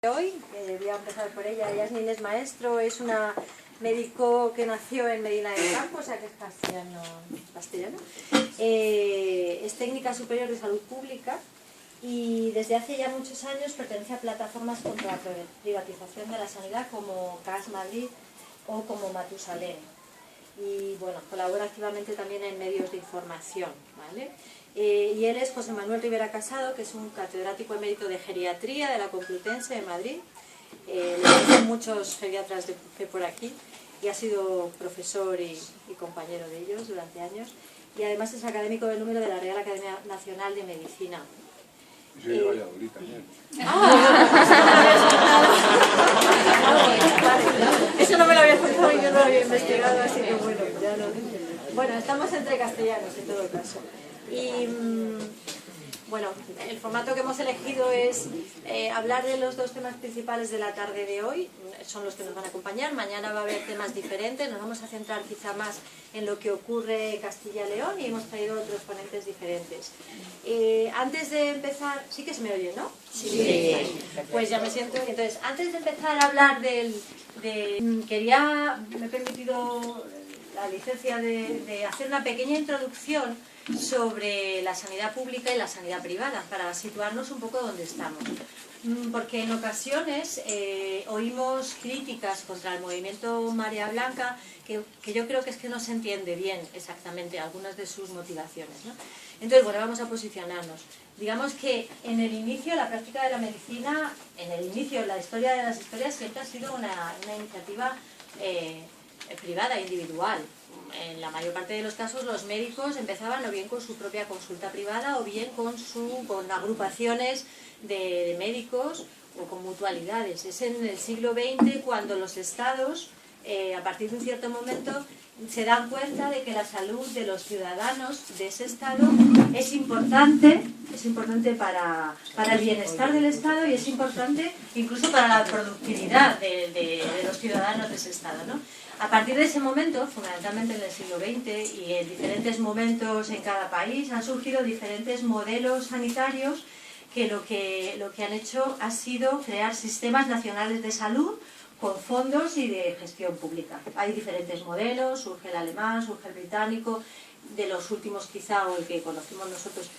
Hoy voy a empezar por ella. Yasmin es maestro, es una médico que nació en Medina del Campo, o sea que es castellano. Es técnica superior de salud pública y desde hace ya muchos años pertenece a plataformas contra la privatización de la sanidad como CAS Madrid o como Matusalén. Y bueno, colabora activamente también en medios de información, ¿vale? Y él es José Manuel Rivera Casado, que es un catedrático emérito de geriatría de la Complutense de Madrid. Le conocen muchos geriatras de por aquí y ha sido profesor y compañero de ellos durante años. Y además es académico del número de la Real Academia Nacional de Medicina. Soy de Valladolid también. Eso no me lo había contado y yo no lo había investigado, así que bueno, ya no. Bueno, estamos entre castellanos en todo caso. Y bueno, el formato que hemos elegido es hablar de los dos temas principales de la tarde de hoy, son los que nos van a acompañar. Mañana va a haber temas diferentes, nos vamos a centrar quizá más en lo que ocurre en Castilla y León y hemos traído otros ponentes diferentes. Antes de empezar, sí que se me oye, ¿no? Sí. Pues ya me siento. Entonces, antes de empezar a hablar me he permitido la licencia de hacer una pequeña introducción sobre la sanidad pública y la sanidad privada, para situarnos un poco donde estamos. Porque en ocasiones oímos críticas contra el movimiento Marea Blanca que yo creo que es que no se entiende bien exactamente algunas de sus motivaciones, ¿no? Entonces, bueno, vamos a posicionarnos. Digamos que en el inicio, la práctica de la medicina, en la historia de las historias, siempre ha sido una iniciativa privada, individual. En la mayor parte de los casos los médicos empezaban o bien con su propia consulta privada o bien con agrupaciones de médicos o con mutualidades. Es en el siglo XX cuando los estados, a partir de un cierto momento, se dan cuenta de que la salud de los ciudadanos de ese estado es importante para el bienestar del estado y es importante incluso para la productividad de los ciudadanos de ese estado, ¿no? A partir de ese momento, fundamentalmente en el siglo XX y en diferentes momentos en cada país, han surgido diferentes modelos sanitarios que lo que han hecho ha sido crear sistemas nacionales de salud con fondos y de gestión pública. Hay diferentes modelos, surge el alemán, surge el británico, de los últimos quizá, o el que conocemos nosotros,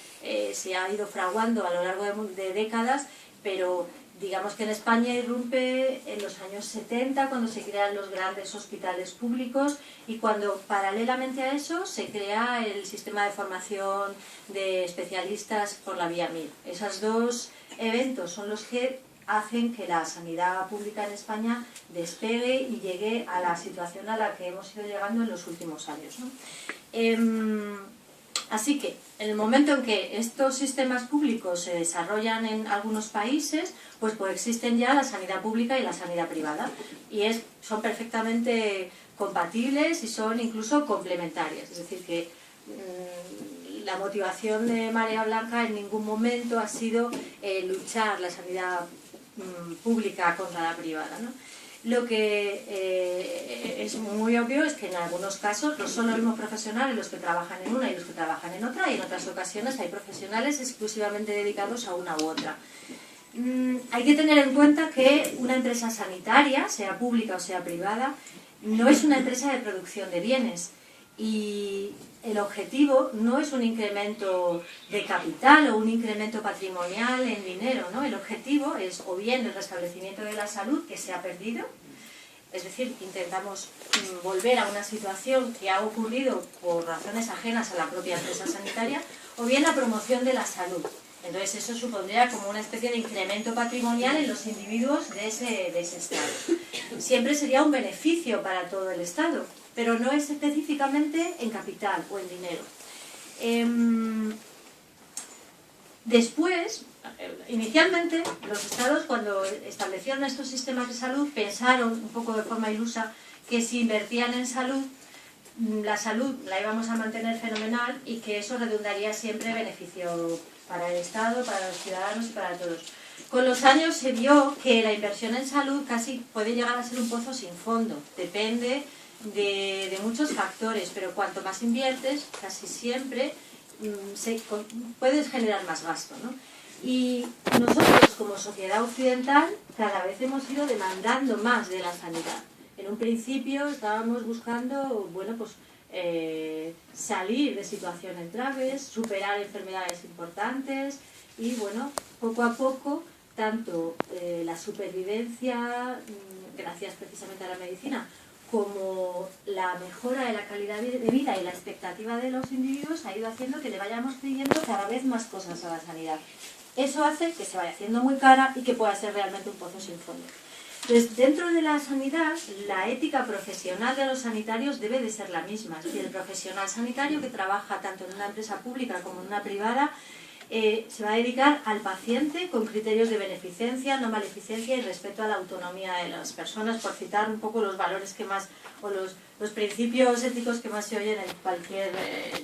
se ha ido fraguando a lo largo de décadas, pero digamos que en España irrumpe en los años 70 cuando se crean los grandes hospitales públicos y cuando paralelamente a eso se crea el sistema de formación de especialistas por la vía MIR. Esos dos eventos son los que hacen que la sanidad pública en España despegue y llegue a la situación a la que hemos ido llegando en los últimos años, ¿no? Así que, en el momento en que estos sistemas públicos se desarrollan en algunos países, pues coexisten ya la sanidad pública y la sanidad privada. Y son perfectamente compatibles y son incluso complementarias. Es decir, que la motivación de Marea Blanca en ningún momento ha sido luchar la sanidad pública contra la privada, ¿no? Lo que es muy obvio es que en algunos casos no son los mismos profesionales los que trabajan en una y los que trabajan en otra, y en otras ocasiones hay profesionales exclusivamente dedicados a una u otra. Hay que tener en cuenta que una empresa sanitaria, sea pública o sea privada, no es una empresa de producción de bienes y el objetivo no es un incremento de capital o un incremento patrimonial en dinero, ¿no? El objetivo es o bien el restablecimiento de la salud que se ha perdido, es decir, intentamos volver a una situación que ha ocurrido por razones ajenas a la propia empresa sanitaria, o bien la promoción de la salud. Entonces eso supondría como una especie de incremento patrimonial en los individuos de ese estado. Siempre sería un beneficio para todo el estado, pero no es específicamente en capital o en dinero. Después, inicialmente, los estados, cuando establecieron estos sistemas de salud, pensaron un poco de forma ilusa que si invertían en salud, la salud la íbamos a mantener fenomenal y que eso redundaría siempre en beneficio para el Estado, para los ciudadanos y para todos. Con los años se vio que la inversión en salud casi puede llegar a ser un pozo sin fondo, depende de muchos factores, pero cuanto más inviertes, casi siempre puedes generar más gasto, ¿no? Y nosotros, como sociedad occidental, cada vez hemos ido demandando más de la sanidad. En un principio estábamos buscando, bueno, pues salir de situaciones graves, superar enfermedades importantes y, bueno, poco a poco, tanto la supervivencia, gracias precisamente a la medicina, como la mejora de la calidad de vida y la expectativa de los individuos ha ido haciendo que le vayamos pidiendo cada vez más cosas a la sanidad. Eso hace que se vaya haciendo muy cara y que pueda ser realmente un pozo sin fondo. Entonces, dentro de la sanidad, la ética profesional de los sanitarios debe de ser la misma. Es decir, el profesional sanitario que trabaja tanto en una empresa pública como en una privada se va a dedicar al paciente con criterios de beneficencia, no maleficencia y respeto a la autonomía de las personas, por citar un poco los valores que más, o los principios éticos que más se oyen en cualquier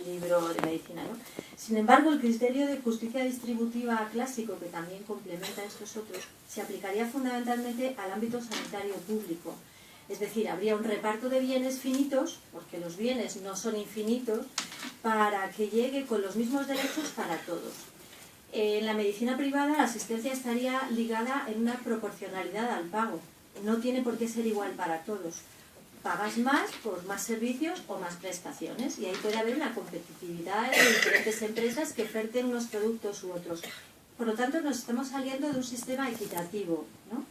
libro de medicina, ¿no? Sin embargo, el criterio de justicia distributiva clásico, que también complementa estos otros, se aplicaría fundamentalmente al ámbito sanitario público. Es decir, habría un reparto de bienes finitos, porque los bienes no son infinitos, para que llegue con los mismos derechos para todos. En la medicina privada la asistencia estaría ligada en una proporcionalidad al pago. No tiene por qué ser igual para todos. Pagas más por más servicios o más prestaciones y ahí puede haber una competitividad de diferentes empresas que oferten unos productos u otros. Por lo tanto, nos estamos saliendo de un sistema equitativo, ¿no?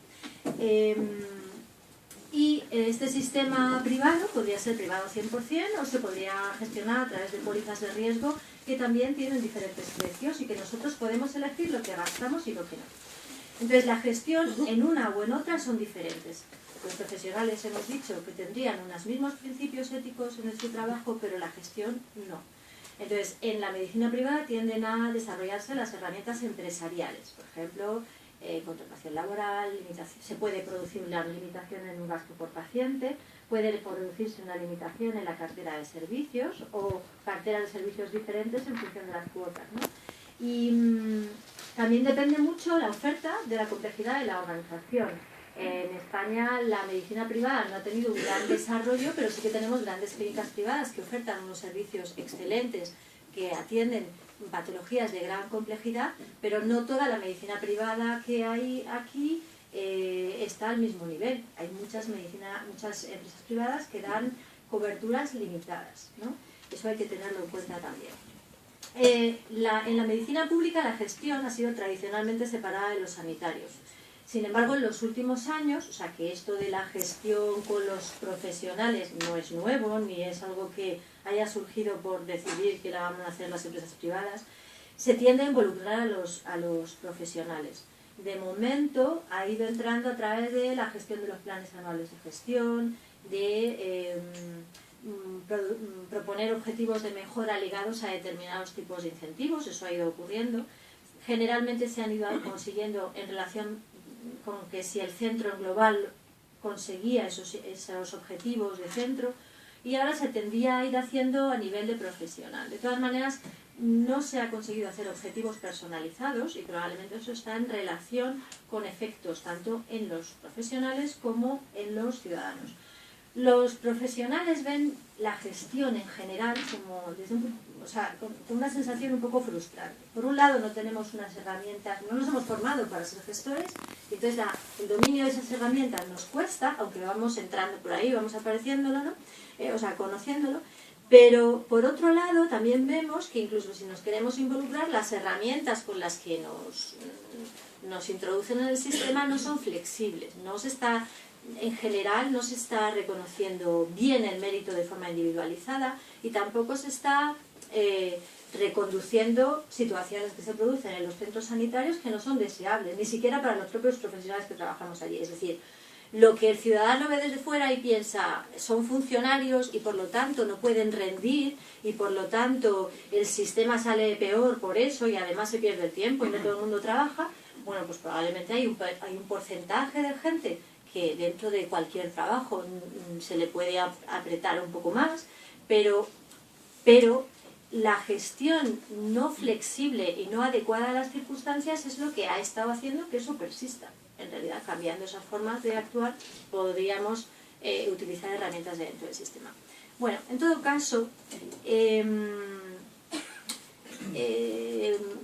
Y este sistema privado podría ser privado 100% o se podría gestionar a través de pólizas de riesgo que también tienen diferentes precios y que nosotros podemos elegir lo que gastamos y lo que no. Entonces, la gestión en una o en otra son diferentes. Los profesionales hemos dicho que tendrían unos mismos principios éticos en su trabajo, pero la gestión no. Entonces, en la medicina privada tienden a desarrollarse las herramientas empresariales, por ejemplo, contratación laboral, se puede producir una limitación en un gasto por paciente, puede producirse una limitación en la cartera de servicios o carteras de servicios diferentes en función de las cuotas, ¿no? Y también depende mucho la oferta de la complejidad de la organización. En España la medicina privada no ha tenido un gran desarrollo, pero sí que tenemos grandes clínicas privadas que ofertan unos servicios excelentes que atienden patologías de gran complejidad, pero no toda la medicina privada que hay aquí está al mismo nivel. Hay muchas empresas privadas que dan coberturas limitadas, ¿no? Eso hay que tenerlo en cuenta también. En la medicina pública la gestión ha sido tradicionalmente separada de los sanitarios. Sin embargo, en los últimos años, o sea que esto de la gestión con los profesionales no es nuevo, ni es algo que haya surgido por decidir que la van a hacer las empresas privadas, se tiende a involucrar a los profesionales. De momento ha ido entrando a través de la gestión de los planes anuales de gestión, de proponer objetivos de mejora ligados a determinados tipos de incentivos, eso ha ido ocurriendo. Generalmente se han ido consiguiendo en relación con que si el centro en global conseguía esos objetivos de centro, y ahora se tendría a ir haciendo a nivel de profesional. De todas maneras, no se ha conseguido hacer objetivos personalizados y probablemente eso está en relación con efectos tanto en los profesionales como en los ciudadanos. Los profesionales ven la gestión en general como con una sensación un poco frustrante. Por un lado, no tenemos unas herramientas, no nos hemos formado para ser gestores, y entonces el dominio de esas herramientas nos cuesta, aunque vamos entrando por ahí, vamos apareciéndolo, ¿no? Conociéndolo. Pero por otro lado, también vemos que incluso si nos queremos involucrar, las herramientas con las que nos introducen en el sistema no son flexibles, en general no se está reconociendo bien el mérito de forma individualizada y tampoco se está reconduciendo situaciones que se producen en los centros sanitarios que no son deseables, ni siquiera para los propios profesionales que trabajamos allí. Es decir, lo que el ciudadano ve desde fuera y piensa son funcionarios y por lo tanto no pueden rendir y por lo tanto el sistema sale peor por eso y además se pierde el tiempo y no todo el mundo trabaja, bueno, pues probablemente hay un porcentaje de gente que dentro de cualquier trabajo se le puede apretar un poco más, pero la gestión no flexible y no adecuada a las circunstancias es lo que ha estado haciendo que eso persista. En realidad, cambiando esas formas de actuar, podríamos utilizar herramientas dentro del sistema. Bueno, en todo caso,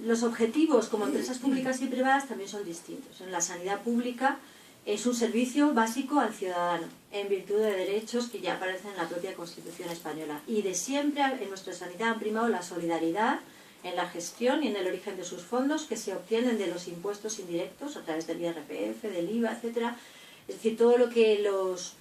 los objetivos como empresas públicas y privadas también son distintos. En la sanidad pública es un servicio básico al ciudadano, en virtud de derechos que ya aparecen en la propia Constitución española. Y de siempre en nuestra sanidad han primado la solidaridad en la gestión y en el origen de sus fondos, que se obtienen de los impuestos indirectos a través del IRPF, del IVA, etc. Es decir, todo lo que los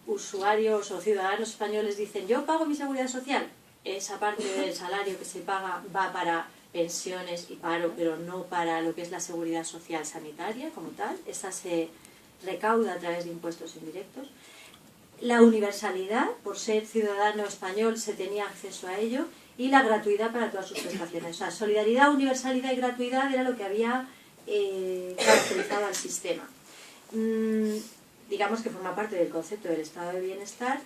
usuarios o ciudadanos españoles dicen, yo pago mi seguridad social, esa parte del salario que se paga va para pensiones y paro, pero no para lo que es la seguridad social sanitaria como tal. Esa se recauda a través de impuestos indirectos. La universalidad, por ser ciudadano español se tenía acceso a ello, y la gratuidad para todas sus prestaciones. O sea, solidaridad, universalidad y gratuidad era lo que había caracterizado al sistema. Digamos que forma parte del concepto del estado de bienestar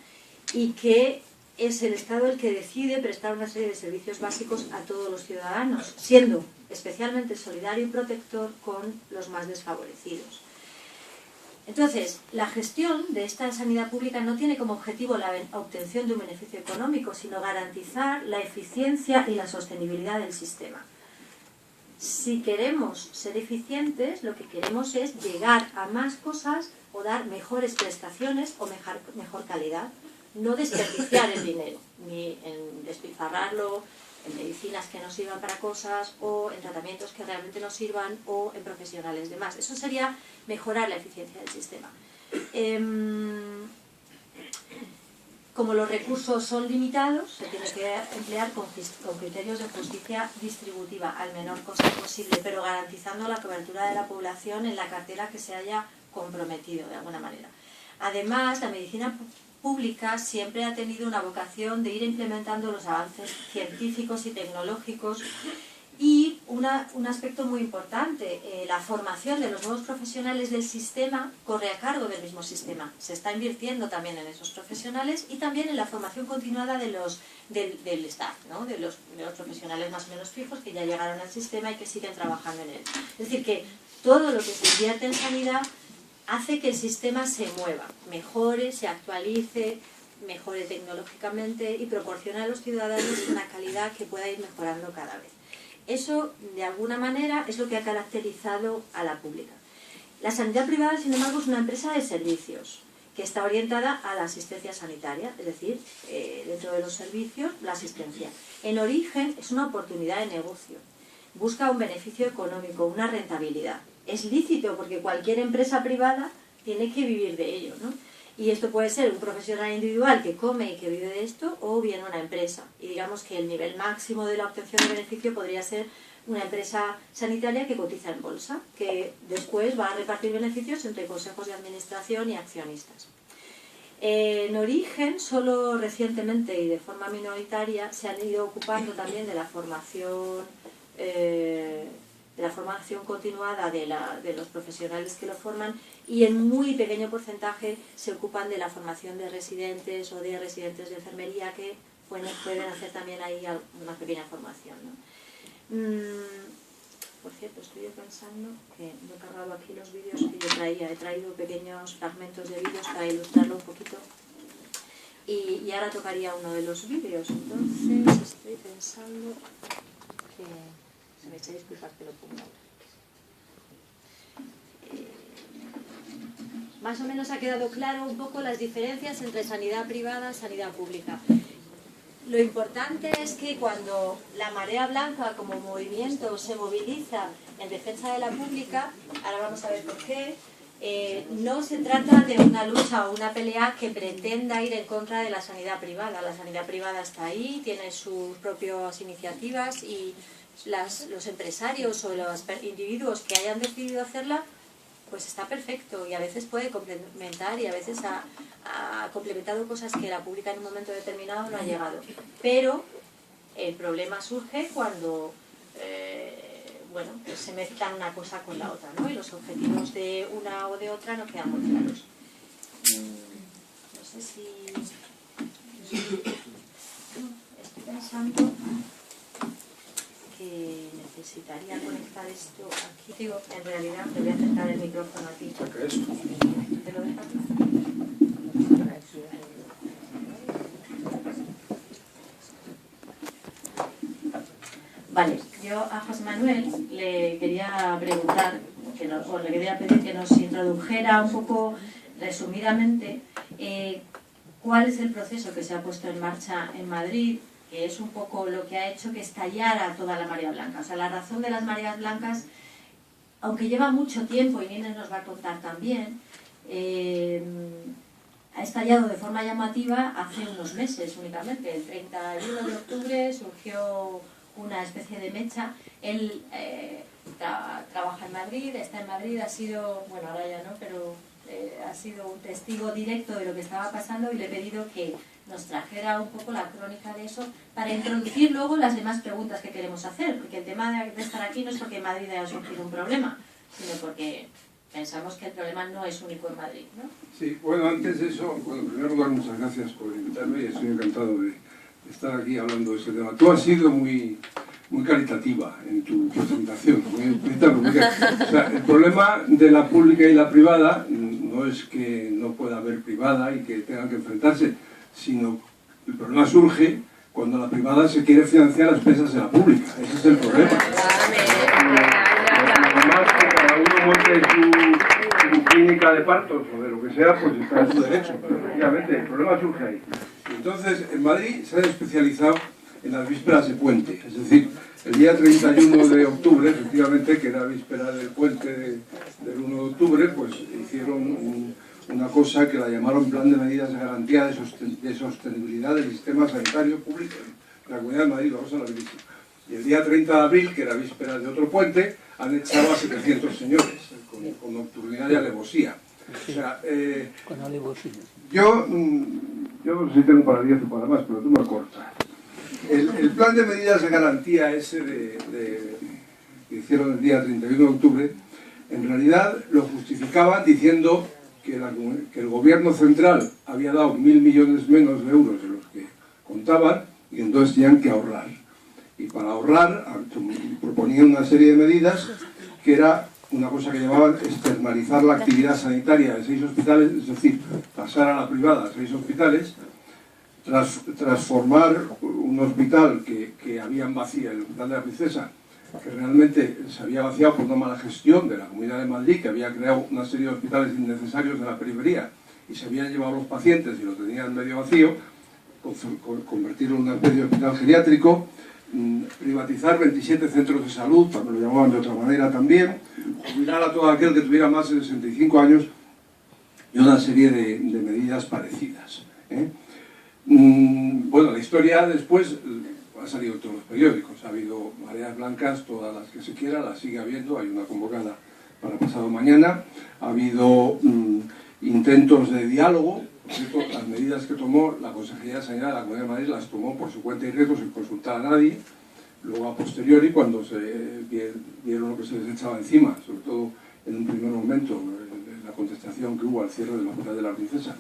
y que es el Estado el que decide prestar una serie de servicios básicos a todos los ciudadanos, siendo especialmente solidario y protector con los más desfavorecidos. Entonces, la gestión de esta sanidad pública no tiene como objetivo la obtención de un beneficio económico, sino garantizar la eficiencia y la sostenibilidad del sistema. Si queremos ser eficientes, lo que queremos es llegar a más cosas o dar mejores prestaciones o mejor calidad. No desperdiciar el dinero, ni en despilfarrarlo en medicinas que no sirvan para cosas, o en tratamientos que realmente no sirvan, o en profesionales de más. Eso sería mejorar la eficiencia del sistema. Como los recursos son limitados, se tiene que emplear con criterios de justicia distributiva al menor coste posible, pero garantizando la cobertura de la población en la cartera que se haya comprometido de alguna manera. Además, la medicina pública siempre ha tenido una vocación de ir implementando los avances científicos y tecnológicos, y un aspecto muy importante, la formación de los nuevos profesionales del sistema corre a cargo del mismo sistema. Se está invirtiendo también en esos profesionales y también en la formación continuada del staff, ¿no? de los profesionales más o menos fijos que ya llegaron al sistema y que siguen trabajando en él. Es decir, que todo lo que se invierte en sanidad hace que el sistema se mueva, mejore, se actualice, mejore tecnológicamente y proporcione a los ciudadanos una calidad que pueda ir mejorando cada vez. Eso, de alguna manera, es lo que ha caracterizado a la pública. La sanidad privada, sin embargo, es una empresa de servicios que está orientada a la asistencia sanitaria, es decir, dentro de los servicios, la asistencia. En origen es una oportunidad de negocio, busca un beneficio económico, una rentabilidad. Es lícito porque cualquier empresa privada tiene que vivir de ello, ¿no? Y esto puede ser un profesional individual que come y que vive de esto, o bien una empresa. Y digamos que el nivel máximo de la obtención de beneficio podría ser una empresa sanitaria que cotiza en bolsa, que después va a repartir beneficios entre consejos de administración y accionistas. En origen, solo recientemente y de forma minoritaria, se han ido ocupando también de la formación continuada de los profesionales que lo forman, y en muy pequeño porcentaje se ocupan de la formación de residentes o de residentes de enfermería, que pueden hacer también ahí una pequeña formación, ¿no? Por cierto, estoy pensando que no he cargado aquí los vídeos que yo traía, he traído pequeños fragmentos de vídeos para ilustrarlo un poquito, y ahora tocaría uno de los vídeos. Entonces estoy pensando que... Se me echa a disculpar que lo ponga ahora. Más o menos ha quedado claro un poco las diferencias entre sanidad privada y sanidad pública. Lo importante es que cuando la marea blanca como movimiento se moviliza en defensa de la pública, ahora vamos a ver por qué, no se trata de una lucha o una pelea que pretenda ir en contra de la sanidad privada. La sanidad privada está ahí, tiene sus propias iniciativas, y los empresarios o los individuos que hayan decidido hacerla, pues está perfecto, y a veces puede complementar, y a veces ha complementado cosas que la pública en un momento determinado no ha llegado. Pero el problema surge cuando pues se mezclan una cosa con la otra, ¿no? Y los objetivos de una o de otra no quedan muy claros. No sé si... Estoy pensando que necesitaría conectar esto aquí. Digo, en realidad te voy a acercar el micrófono a ti. ¿Qué es? ¿Te lo dejas? Manuel le quería preguntar, o le quería pedir que nos introdujera un poco resumidamente cuál es el proceso que se ha puesto en marcha en Madrid, que es un poco lo que ha hecho que estallara toda la marea blanca. O sea, la razón de las mareas blancas, aunque lleva mucho tiempo, y Inés nos va a contar también, ha estallado de forma llamativa hace unos meses únicamente. El 31 de octubre surgió una especie de mecha. Él trabaja en Madrid, está en Madrid, ha sido, bueno, ahora ya no, pero ha sido un testigo directo de lo que estaba pasando, y le he pedido que nos trajera un poco la crónica de eso para introducir luego las demás preguntas que queremos hacer, porque el tema de estar aquí no es porque en Madrid haya surgido un problema, sino porque pensamos que el problema no es único en Madrid, ¿no? Sí, bueno, antes de eso, bueno, en primer lugar, muchas gracias por invitarme y estoy encantado de estar aquí hablando de este tema. Tú has sido muy caritativa en tu presentación. O sea, el problema de la pública y la privada no es que no pueda haber privada y que tengan que enfrentarse, sino el problema surge cuando la privada se quiere financiar a expensas de la pública. Ese es el problema. Además, que cada uno monte su clínica de partos o de lo que sea, pues está en su derecho. Pero efectivamente, el problema surge ahí. Entonces, en Madrid se han especializado en las vísperas de puente, es decir, el día 31 de octubre, efectivamente, que era víspera del puente del 1 de octubre, pues hicieron una cosa que la llamaron Plan de Medidas de Garantía de Sostenibilidad del Sistema Sanitario Público de la Comunidad de Madrid, vamos a la revista. Y el día 30 de abril, que era víspera de otro puente, han echado a 700 señores, con nocturnidad y alevosía. O sea, yo no sé si tengo para 10 o para más, pero tú me cortas. El plan de medidas de garantía ese que hicieron el día 31 de octubre, en realidad lo justificaban diciendo que el gobierno central había dado 1.000 millones menos de euros de los que contaban, y entonces tenían que ahorrar. Y para ahorrar proponían una serie de medidas que era una cosa que llamaban externalizar la actividad sanitaria de 6 hospitales, es decir, pasar a la privada a 6 hospitales, transformar un hospital que habían vaciado, el Hospital de la Princesa, que realmente se había vaciado por una mala gestión de la Comunidad de Madrid, que había creado una serie de hospitales innecesarios de la periferia y se habían llevado a los pacientes y lo tenían medio vacío, convertirlo en una especie de hospital geriátrico, privatizar 27 centros de salud, también lo llamaban de otra manera también, jubilar a todo aquel que tuviera más de 65 años y una serie de medidas parecidas. Bueno, la historia después ha salido en todos los periódicos, ha habido mareas blancas, todas las que se quiera, las sigue habiendo, hay una convocada para pasado mañana, ha habido intentos de diálogo. Por cierto, las medidas que tomó la Consejería de Sanidad de la Comunidad de Madrid las tomó por su cuenta y riesgo sin consultar a nadie. Luego, a posteriori, cuando se vieron lo que se les echaba encima, sobre todo en un primer momento, la contestación que hubo al cierre del Hospital de la Princesa,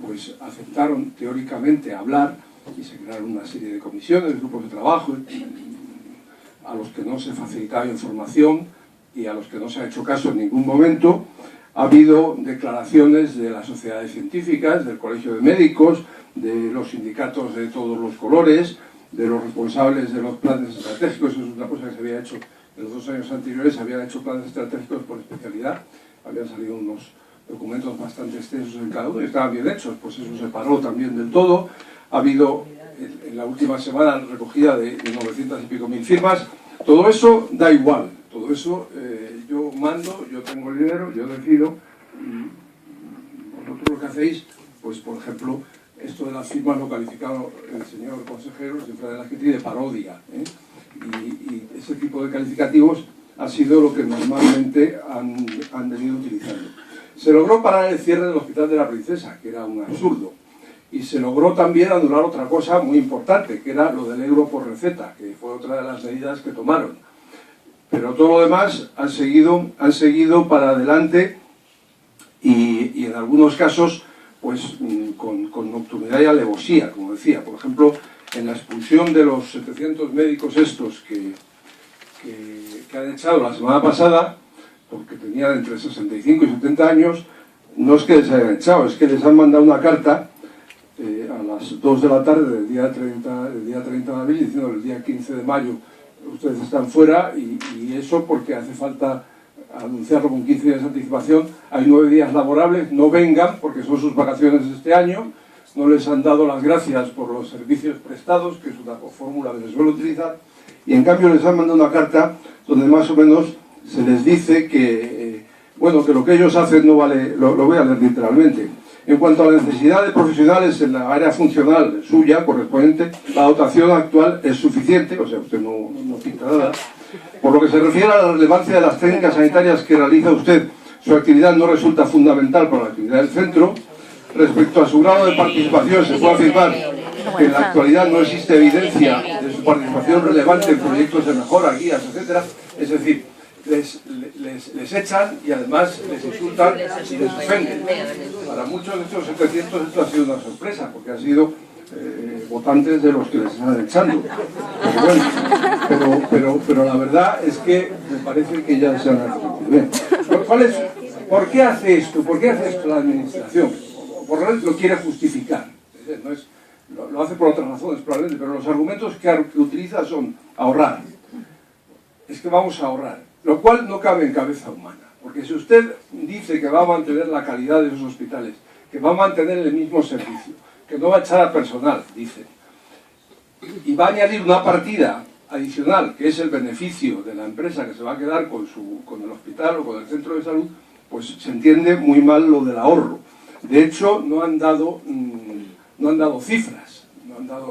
pues aceptaron teóricamente hablar y se crearon una serie de comisiones, grupos de trabajo, a los que no se facilitaba información y a los que no se ha hecho caso en ningún momento. Ha habido declaraciones de las sociedades científicas, del Colegio de Médicos, de los sindicatos de todos los colores, de los responsables de los planes estratégicos. Eso es una cosa que se había hecho en los 2 años anteriores, se habían hecho planes estratégicos por especialidad, habían salido unos documentos bastante extensos en cada uno y estaban bien hechos, pues eso se paró también del todo. Ha habido en la última semana recogida de 900 y pico mil firmas. Todo eso da igual, todo eso yo mando, yo tengo el dinero, yo decido, y vosotros lo que hacéis, pues por ejemplo, esto de las firmas lo calificado el señor consejero, siempre de la gente, de parodia, y ese tipo de calificativos ha sido lo que normalmente han venido utilizando. Se logró parar el cierre del Hospital de la Princesa, que era un absurdo, y se logró también anular otra cosa muy importante, que era lo del euro por receta, que fue otra de las medidas que tomaron. Pero todo lo demás han seguido para adelante y en algunos casos pues con nocturnidad y alevosía, como decía. Por ejemplo, en la expulsión de los 700 médicos estos que han echado la semana pasada, porque tenían entre 65 y 70 años, no es que les hayan echado, es que les han mandado una carta a las 2 de la tarde del día 30 de abril, diciendo que el día 15 de mayo ustedes están fuera y eso porque hace falta anunciarlo con 15 días de anticipación. Hay 9 días laborables, no vengan porque son sus vacaciones este año, no les han dado las gracias por los servicios prestados, que es una fórmula que se suele utilizar, y en cambio les han mandado una carta donde más o menos se les dice que, bueno, que lo que ellos hacen no vale, lo voy a leer literalmente. En cuanto a la necesidad de profesionales en la área funcional suya, correspondiente, la dotación actual es suficiente, o sea, usted no pinta nada. Por lo que se refiere a la relevancia de las técnicas sanitarias que realiza usted, su actividad no resulta fundamental para la actividad del centro. Respecto a su grado de participación, se puede afirmar que en la actualidad no existe evidencia de su participación relevante en proyectos de mejora, guías, etc. Es decir, les echan y además les insultan y les ofenden. Para muchos de estos 700 esto ha sido una sorpresa, porque han sido votantes de los que les están echando. Pero, bueno, pero la verdad es que me parece que ya se han arrepentido. ¿Por qué hace esto? ¿Por qué hace esto la administración? Por lo menos lo quiere justificar. No es, lo hace por otras razones probablemente, pero los argumentos que utiliza son ahorrar. Es que vamos a ahorrar, lo cual no cabe en cabeza humana. Porque si usted dice que va a mantener la calidad de esos hospitales, que va a mantener el mismo servicio, que no va a echar a personal, dice, y va a añadir una partida adicional, que es el beneficio de la empresa que se va a quedar con el hospital o con el centro de salud, pues se entiende muy mal lo del ahorro. De hecho, no han dado cifras.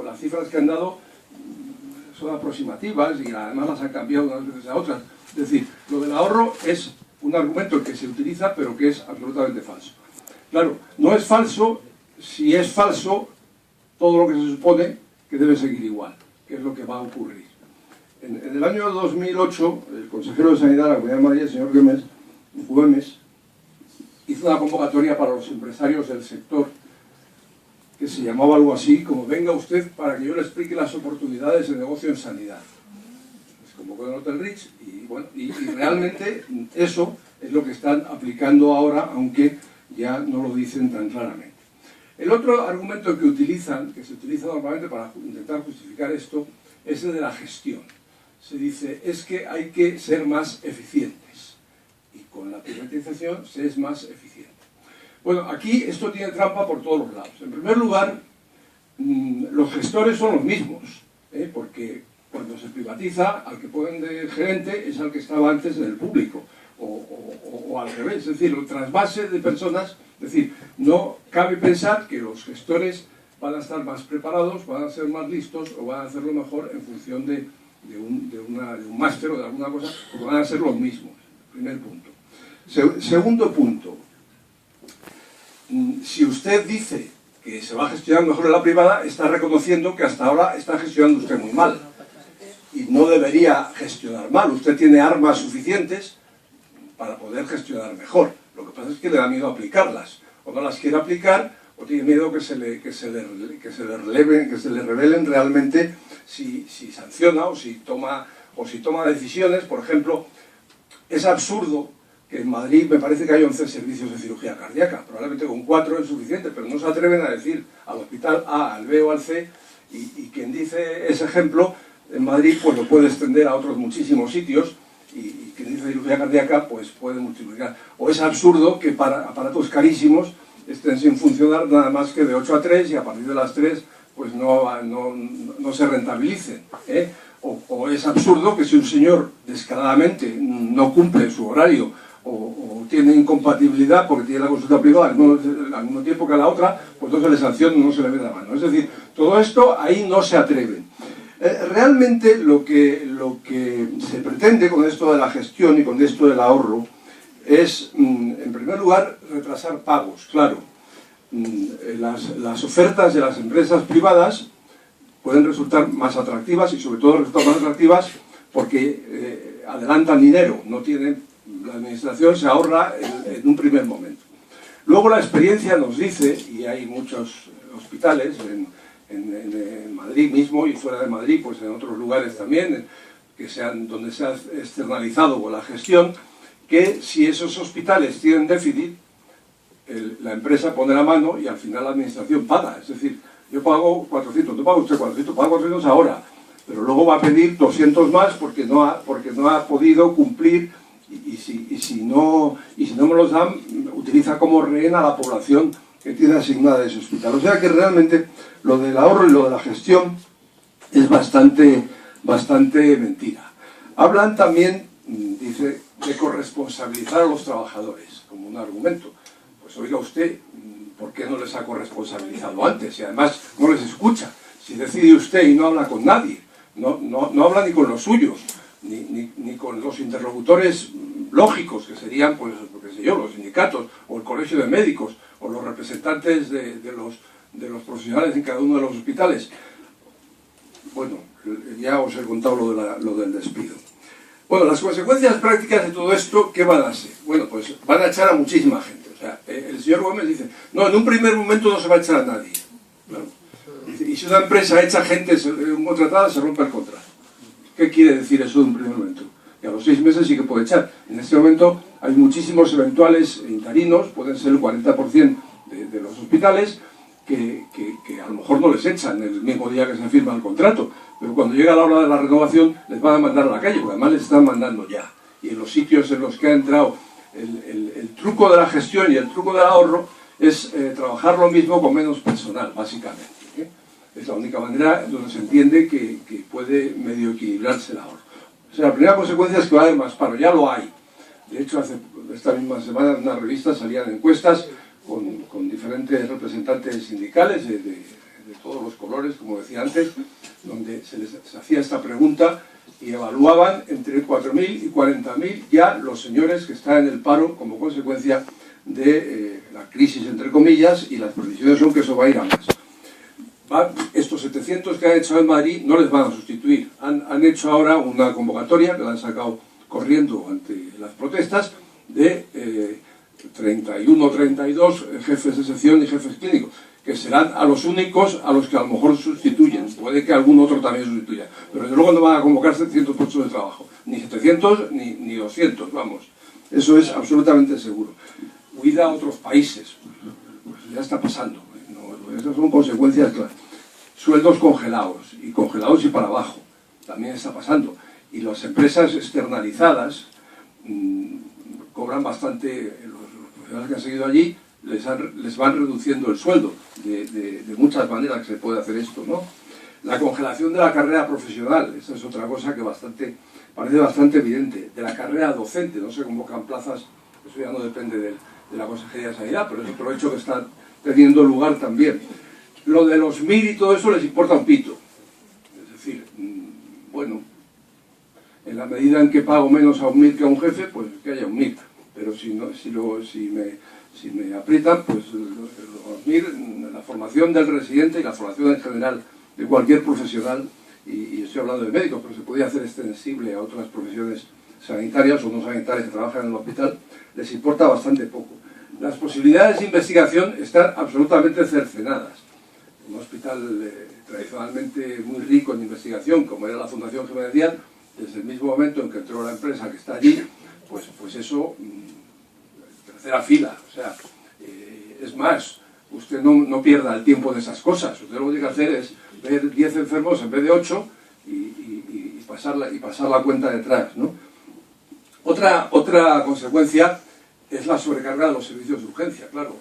Las cifras que han dado son aproximativas y además las han cambiado de unas veces a otras. Es decir, lo del ahorro es un argumento que se utiliza pero que es absolutamente falso. Claro, no es falso si es falso todo lo que se supone que debe seguir igual, que es lo que va a ocurrir. En el año 2008, el consejero de Sanidad de la Comunidad de Madrid, el señor Güemes, hizo una convocatoria para los empresarios del sector que se llamaba algo así como venga usted para que yo le explique las oportunidades de negocio en sanidad. Les convocó en el Hotel Rich y, bueno, y realmente eso es lo que están aplicando ahora, aunque ya no lo dicen tan claramente. El otro argumento que se utiliza normalmente para intentar justificar esto es el de la gestión. Se dice, es que hay que ser más eficientes y con la privatización se es más eficiente. Bueno, aquí esto tiene trampa por todos los lados. En primer lugar, los gestores son los mismos, porque cuando se privatiza, al que ponen de gerente es al que estaba antes en el público, o al revés, es decir, el trasvase de personas, es decir, no cabe pensar que los gestores van a estar más preparados, van a ser más listos o van a hacerlo mejor en función de un máster o de alguna cosa, porque van a ser los mismos. Primer punto. Segundo punto. Si usted dice que se va a gestionar mejor en la privada, está reconociendo que hasta ahora está gestionando usted muy mal. Y no debería gestionar mal. Usted tiene armas suficientes para poder gestionar mejor. Lo que pasa es que le da miedo aplicarlas. O no las quiere aplicar, o tiene miedo que se le revelen realmente si sanciona o si toma decisiones. Por ejemplo, es absurdo que en Madrid me parece que hay 11 servicios de cirugía cardíaca, probablemente con 4 es suficiente, pero no se atreven a decir al hospital A, al B o al C, y quien dice ese ejemplo en Madrid pues lo puede extender a otros muchísimos sitios, y quien dice cirugía cardíaca pues puede multiplicar. O es absurdo que para aparatos carísimos estén sin funcionar nada más que de 8 a 3 y a partir de las 3 pues no se rentabilicen, O es absurdo que si un señor descaradamente no cumple su horario o tiene incompatibilidad porque tiene la consulta privada al mismo tiempo que la otra, pues no se le sanciona, no se le ve la mano. Es decir, todo esto ahí no se atreven. Realmente lo que se pretende con esto de la gestión y con esto del ahorro es, en primer lugar, retrasar pagos. Claro, las ofertas de las empresas privadas pueden resultar más atractivas y sobre todo resultan más atractivas porque adelantan dinero, la administración se ahorra en un primer momento. Luego la experiencia nos dice, y hay muchos hospitales en Madrid mismo y fuera de Madrid, pues en otros lugares también, donde se ha externalizado la gestión, que si esos hospitales tienen déficit, la empresa pone la mano y al final la administración paga. Es decir, yo pago 400, no paga usted 400, paga 400 ahora. pero luego va a pedir 200 más porque no ha podido cumplir, y si no me los dan, utiliza como rehén a la población que tiene asignada ese hospital. O sea que realmente lo del ahorro y lo de la gestión es bastante mentira. Hablan también, dice, de corresponsabilizar a los trabajadores, como un argumento. Pues oiga usted, ¿por qué no les ha corresponsabilizado antes? Y además no les escucha. Si decide usted y no habla con nadie, no habla ni con los suyos, ni con los interlocutores lógicos, que serían, pues, qué sé yo, los sindicatos, o el colegio de médicos, o los representantes de los profesionales en cada uno de los hospitales. Bueno, ya os he contado lo del despido. Bueno, las consecuencias prácticas de todo esto, ¿qué van a ser? Bueno, pues van a echar a muchísima gente. O sea, el señor Gómez dice, no, en un primer momento no se va a echar a nadie. Claro. Y si una empresa echa gente contratada, se rompe el contrato. ¿Qué quiere decir eso de un primer momento? Y a los 6 meses sí que puede echar. En este momento hay muchísimos eventuales interinos, pueden ser el 40% de los hospitales, que a lo mejor no les echan el mismo día que se firma el contrato, pero cuando llega la hora de la renovación les van a mandar a la calle, porque además les están mandando ya. Y en los sitios en los que ha entrado el truco de la gestión y el truco del ahorro es trabajar lo mismo con menos personal, básicamente. Es la única manera donde se entiende que puede medio equilibrarse el ahorro. O sea, la primera consecuencia es que va a haber más paro, ya lo hay. De hecho, esta misma semana en una revista salían encuestas con diferentes representantes sindicales de todos los colores, como decía antes, donde se les hacía esta pregunta y evaluaban entre 4.000 y 40.000 ya los señores que están en el paro como consecuencia de la crisis, entre comillas, y las previsiones son que eso va a ir a más. Estos 700 que han hecho en Madrid no les van a sustituir. Han hecho ahora una convocatoria que la han sacado corriendo ante las protestas de 31 o 32 jefes de sección y jefes clínicos, que serán a los únicos a los que a lo mejor sustituyen. Puede que algún otro también sustituya, pero desde luego no van a convocar 700 puestos de trabajo, ni 700 ni 200, vamos. Eso es absolutamente seguro. Huida a otros países, pues ya está pasando. Esas son consecuencias claras. Sueldos congelados y para abajo, también está pasando. Y las empresas externalizadas cobran bastante, los profesionales que han seguido allí les van reduciendo el sueldo de muchas maneras que se puede hacer esto, ¿no? La congelación de la carrera profesional, esa es otra cosa que parece bastante evidente. De la carrera docente, no se convocan plazas, eso ya no depende de la Consejería de Sanidad, pero es otro hecho que está teniendo lugar también. Lo de los MIR y todo eso les importa un pito. Es decir, bueno, en la medida en que pago menos a un MIR que a un jefe, pues que haya un MIR. Pero si me aprietan, pues los MIR, la formación del residente y la formación en general de cualquier profesional, y estoy hablando de médicos, pero se podría hacer extensible a otras profesiones sanitarias o no sanitarias que trabajan en el hospital, les importa bastante poco. Las posibilidades de investigación están absolutamente cercenadas. Un hospital tradicionalmente muy rico en investigación, como era la Fundación Jiménez Díaz, desde el mismo momento en que entró la empresa que está allí, pues eso, tercera fila. O sea, es más, usted no pierda el tiempo de esas cosas. Usted lo que tiene que hacer es ver 10 enfermos en vez de 8 y pasar la cuenta detrás, ¿no? Otra consecuencia es la sobrecarga de los servicios de urgencia. Claro,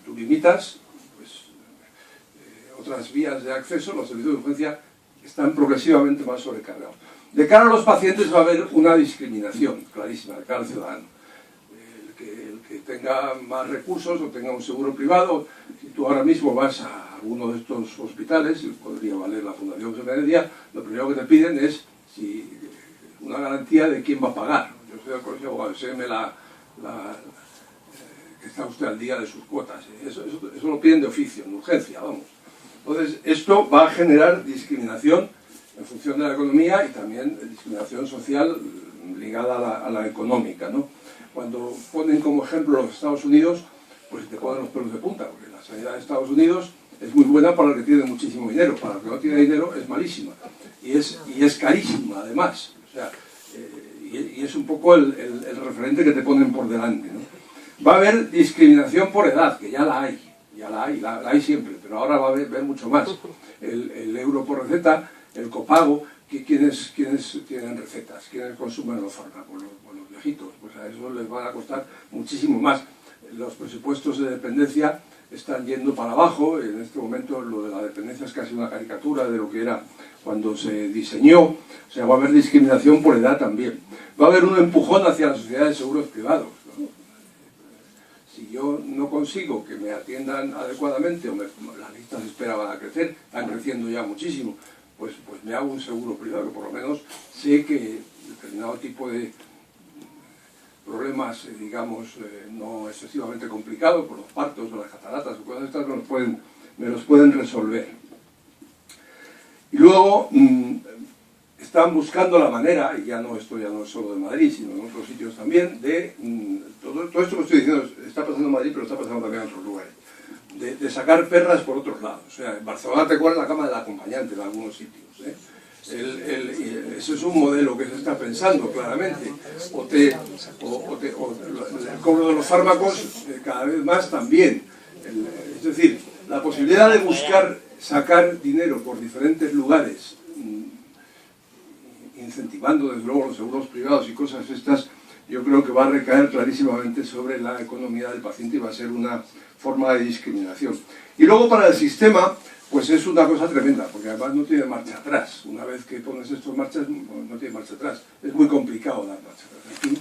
tú limitas otras vías de acceso, los servicios de urgencia están progresivamente más sobrecargados. De cara a los pacientes va a haber una discriminación clarísima de cara al ciudadano. El que tenga más recursos o tenga un seguro privado, si tú ahora mismo vas a uno de estos hospitales, podría valer la Fundación Jiménez Díaz, lo primero que te piden es una garantía de quién va a pagar. Yo soy del Colegio de Abogados, séme que está usted al día de sus cuotas. Eso lo piden de oficio, en urgencia, vamos. Entonces, esto va a generar discriminación en función de la economía y también discriminación social ligada a la económica, ¿no? Cuando ponen como ejemplo los Estados Unidos, pues te ponen los pelos de punta, porque la sanidad de Estados Unidos es muy buena para el que tiene muchísimo dinero, para el que no tiene dinero es malísima, y es carísima además, o sea, y es un poco el referente que te ponen por delante, ¿no? Va a haber discriminación por edad, que ya la hay siempre, pero ahora va a haber mucho más. El euro por receta, el copago, ¿quiénes tienen recetas? ¿Quiénes consumen los fármacos? Los viejitos. Pues a eso les va a costar muchísimo más. Los presupuestos de dependencia están yendo para abajo. En este momento lo de la dependencia es casi una caricatura de lo que era cuando se diseñó. O sea, va a haber discriminación por edad también. Va a haber un empujón hacia la sociedad de seguros privados, ¿no? Si yo no consigo que me atiendan adecuadamente, o las listas de espera van a crecer, están creciendo ya muchísimo, pues me hago un seguro privado, que por lo menos sé que determinado tipo de problemas, digamos, no excesivamente complicados, por los partos o las cataratas o cosas estas, me los pueden resolver. Y luego están buscando la manera, y esto ya no es solo de Madrid, sino en otros sitios también, de todo esto que estoy diciendo está pasando en Madrid, pero está pasando también en otros lugares, de sacar perras por otros lados. O sea, en Barcelona te cobran la cama del acompañante en algunos sitios, ¿eh? Ese es un modelo que se está pensando claramente. El cobro de los fármacos cada vez más también. Es decir, la posibilidad de buscar sacar dinero por diferentes lugares, incentivando desde luego los seguros privados y cosas estas, yo creo que va a recaer clarísimamente sobre la economía del paciente y va a ser una forma de discriminación. Y luego para el sistema, pues es una cosa tremenda, porque además no tiene marcha atrás. Una vez que pones esto en marcha, no tiene marcha atrás. Es muy complicado dar marcha atrás.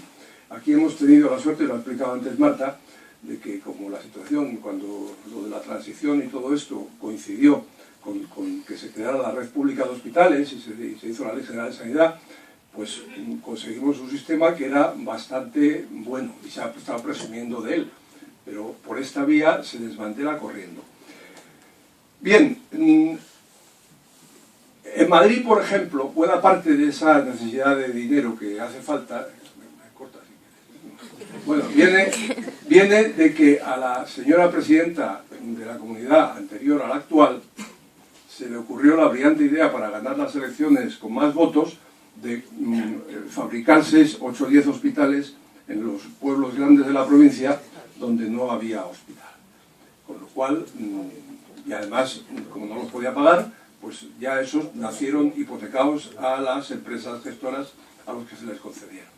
Aquí hemos tenido la suerte, lo ha explicado antes Marta, de que como la situación, cuando lo de la transición y todo esto coincidió con que se creara la red pública de hospitales y se hizo la Ley General de Sanidad, pues conseguimos un sistema que era bastante bueno y se ha estado presumiendo de él, pero por esta vía se desmantela corriendo. Bien, en Madrid, por ejemplo, buena parte de esa necesidad de dinero que hace falta, bueno, viene de que a la señora presidenta de la comunidad anterior a la actual se le ocurrió la brillante idea, para ganar las elecciones con más votos, de fabricar 8 o 10 hospitales en los pueblos grandes de la provincia donde no había hospital. Con lo cual, y además, como no los podía pagar, pues ya esos nacieron hipotecados a las empresas gestoras a los que se les concedieron.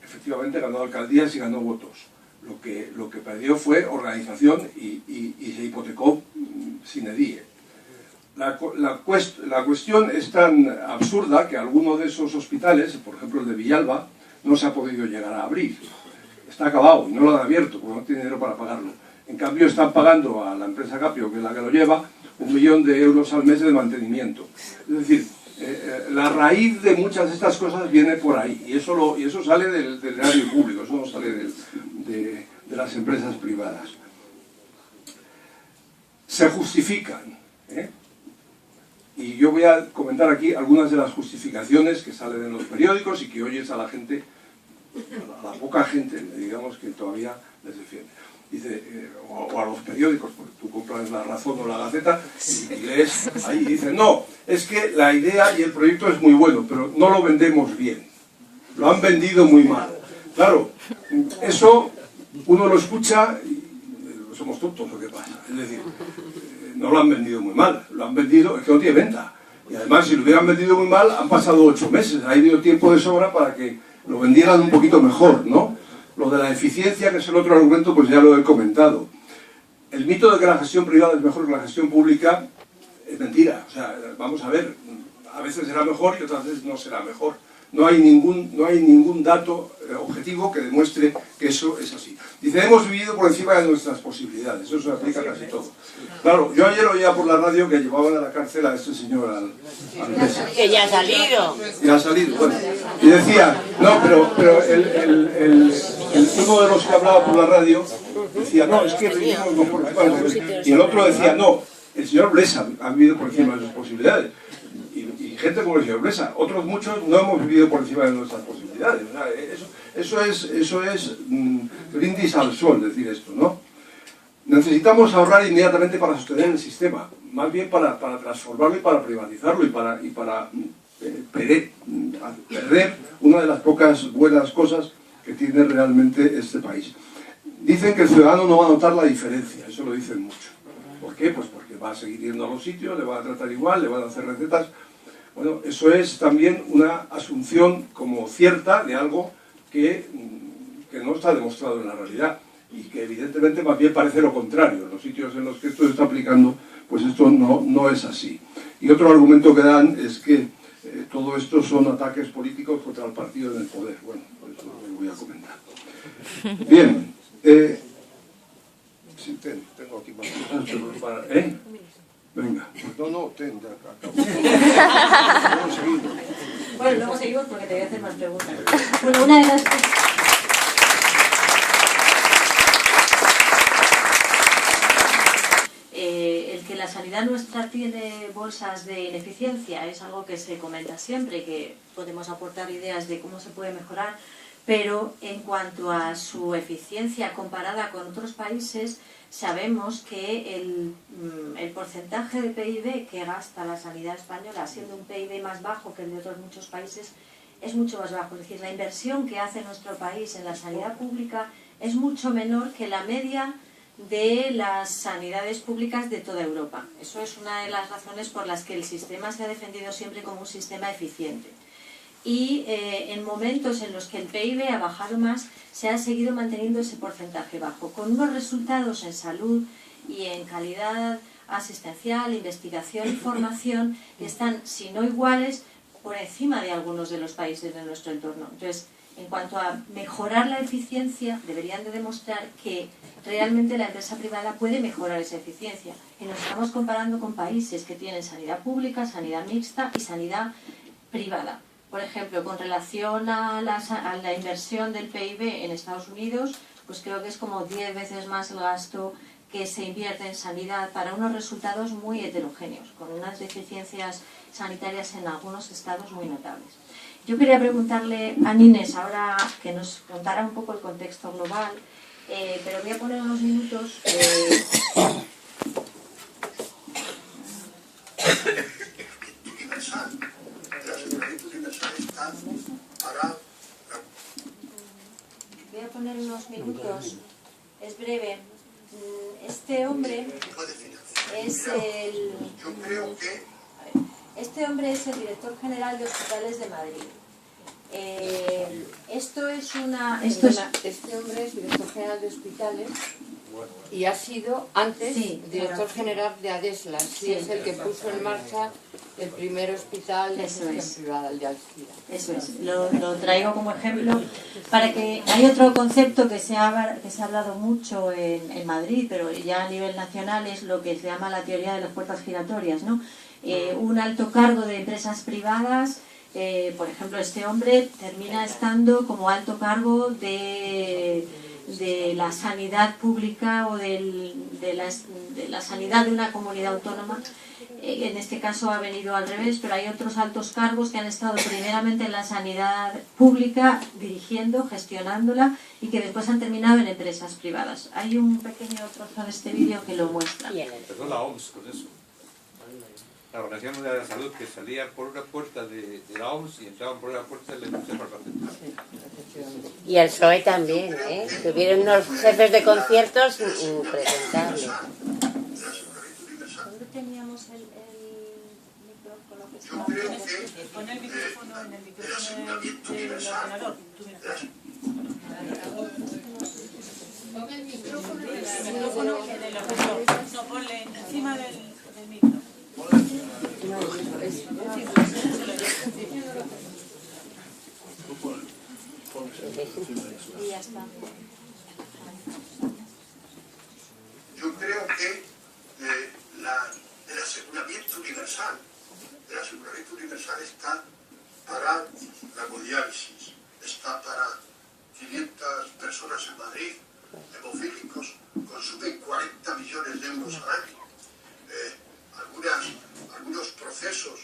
Efectivamente ganó alcaldías y ganó votos. Lo que perdió fue organización y se hipotecó sine die. La cuestión es tan absurda que alguno de esos hospitales, por ejemplo el de Villalba, no se ha podido llegar a abrir. Está acabado y no lo han abierto porque no tiene dinero para pagarlo. En cambio están pagando a la empresa Capio, que es la que lo lleva, 1 millón de euros al mes de mantenimiento. Es decir, la raíz de muchas de estas cosas viene por ahí, y eso sale del erario público, eso no sale de las empresas privadas. Se justifican, ¿eh? Y yo voy a comentar aquí algunas de las justificaciones que salen en los periódicos y que oyes a la gente, a la poca gente, digamos, que todavía les defiende. Dice, o a los periódicos, porque tú compras La Razón o La Gaceta y lees ahí y dice, no, es que la idea y el proyecto es muy bueno, pero no lo vendemos bien, lo han vendido muy mal. Claro, eso uno lo escucha y somos tontos, lo que pasa. Es decir, no lo han vendido muy mal, lo han vendido, es que no tiene venta. Y además, si lo hubieran vendido muy mal, han pasado 8 meses, ha ido tiempo de sobra para que lo vendieran un poquito mejor, ¿no? Lo de la eficiencia, que es el otro argumento, pues ya lo he comentado. El mito de que la gestión privada es mejor que la gestión pública es mentira. O sea, vamos a ver, a veces será mejor y otras veces no será mejor. No hay ningún dato objetivo que demuestre que eso es así. Dice, hemos vivido por encima de nuestras posibilidades. Eso se aplica a casi todo. Claro, yo ayer oía por la radio que llevaban a la cárcel a este señor, al que ya ha salido. Ya ha salido, bueno. Y decía, no, pero uno de los que hablaba por la radio decía, no, es que vivimos por encima de nuestras posibilidades. Y el otro decía, no, el señor Blesa ha vivido por encima de sus posibilidades. Y gente como el señor Blesa, otros muchos no hemos vivido por encima de nuestras posibilidades. O sea, eso es brindis al sol decir esto, ¿no? Necesitamos ahorrar inmediatamente para sostener el sistema, más bien para transformarlo y para privatizarlo y para perder una de las pocas buenas cosas que tiene realmente este país. Dicen que el ciudadano no va a notar la diferencia, eso lo dicen mucho. ¿Por qué? Pues porque va a seguir yendo a los sitios, le van a tratar igual, le van a hacer recetas. Bueno, eso es también una asunción como cierta de algo que no está demostrado en la realidad y que evidentemente más bien parece lo contrario. En los sitios en los que esto se está aplicando, pues esto no es así. Y otro argumento que dan es que todo esto son ataques políticos contra el partido en el poder. Bueno, por eso lo voy a comentar. Bien. Sí, tengo aquí más cosas. Venga. No, ya acabo. Luego seguimos. Bueno, luego seguimos porque te voy a hacer más preguntas. Bueno, una de las cosas... El que la sanidad nuestra tiene bolsas de ineficiencia es algo que se comenta siempre, que podemos aportar ideas de cómo se puede mejorar, pero en cuanto a su eficiencia comparada con otros países, sabemos que el porcentaje de PIB que gasta la sanidad española, siendo un PIB más bajo que el de otros muchos países, es mucho más bajo. Es decir, la inversión que hace nuestro país en la sanidad pública es mucho menor que la media de las sanidades públicas de toda Europa. Eso es una de las razones por las que el sistema se ha defendido siempre como un sistema eficiente. Y en momentos en los que el PIB ha bajado más, se ha seguido manteniendo ese porcentaje bajo, con unos resultados en salud y en calidad asistencial, investigación y formación que están, si no iguales, por encima de algunos de los países de nuestro entorno. Entonces, en cuanto a mejorar la eficiencia, deberían de demostrar que realmente la empresa privada puede mejorar esa eficiencia. Y nos estamos comparando con países que tienen sanidad pública, sanidad mixta y sanidad privada. Por ejemplo, con relación a la inversión del PIB en Estados Unidos, pues creo que es como 10 veces más el gasto que se invierte en sanidad para unos resultados muy heterogéneos, con unas deficiencias sanitarias en algunos estados muy notables. Yo quería preguntarle a Inés ahora que nos contara un poco el contexto global, pero voy a poner unos minutos... Voy a poner unos minutos, es breve. Este hombre es el... Este hombre es el director general de Hospitales de Madrid. Este hombre es director general de Hospitales y ha sido antes director general de Adeslas, sí, es el que puso en marcha el primer hospital de gestión privada, el de Alcira. Eso es, lo traigo como ejemplo para que hay otro concepto que se ha hablado mucho en Madrid, pero ya a nivel nacional, es lo que se llama la teoría de las puertas giratorias, ¿no? Un alto cargo de empresas privadas, por ejemplo, este hombre termina estando como alto cargo de la sanidad pública o de la sanidad de una comunidad autónoma. En este caso ha venido al revés, pero hay otros altos cargos que han estado primeramente en la sanidad pública, dirigiendo, gestionándola, y que después han terminado en empresas privadas. Hay un pequeño trozo de este vídeo que lo muestra. Empezó la OMS con eso. La Organización Mundial de la Salud, que salía por una puerta de la OMS y entraban por una puerta de la industria farmacéutica. Y el PSOE también, ¿eh? Tuvieron unos jefes de conciertos impresentables. ¿Dónde teníamos el micrófono que estaba? Pon el micrófono en el micrófono del ordenador. Pon el micrófono en el ordenador. No, ponle encima del micro. Y ya está. Yo creo que el aseguramiento universal, está para la hemodiálisis, está para 500 personas en Madrid, hemofílicos, consumen 40 millones de euros al año. Algunos procesos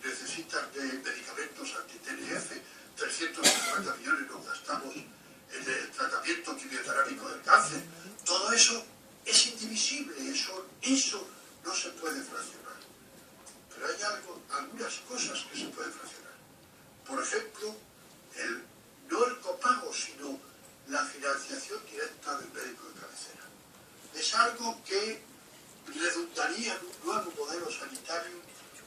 necesitan de medicamentos anti-TNF, 350 millones nos gastamos en el tratamiento quimioterápico del cáncer. Todo eso es indivisible, eso no se puede fraccionar. Pero hay algunas cosas que se pueden fraccionar. Por ejemplo, no el copago, sino la financiación directa del médico de cabecera. Es algo que redundaría en un nuevo modelo sanitario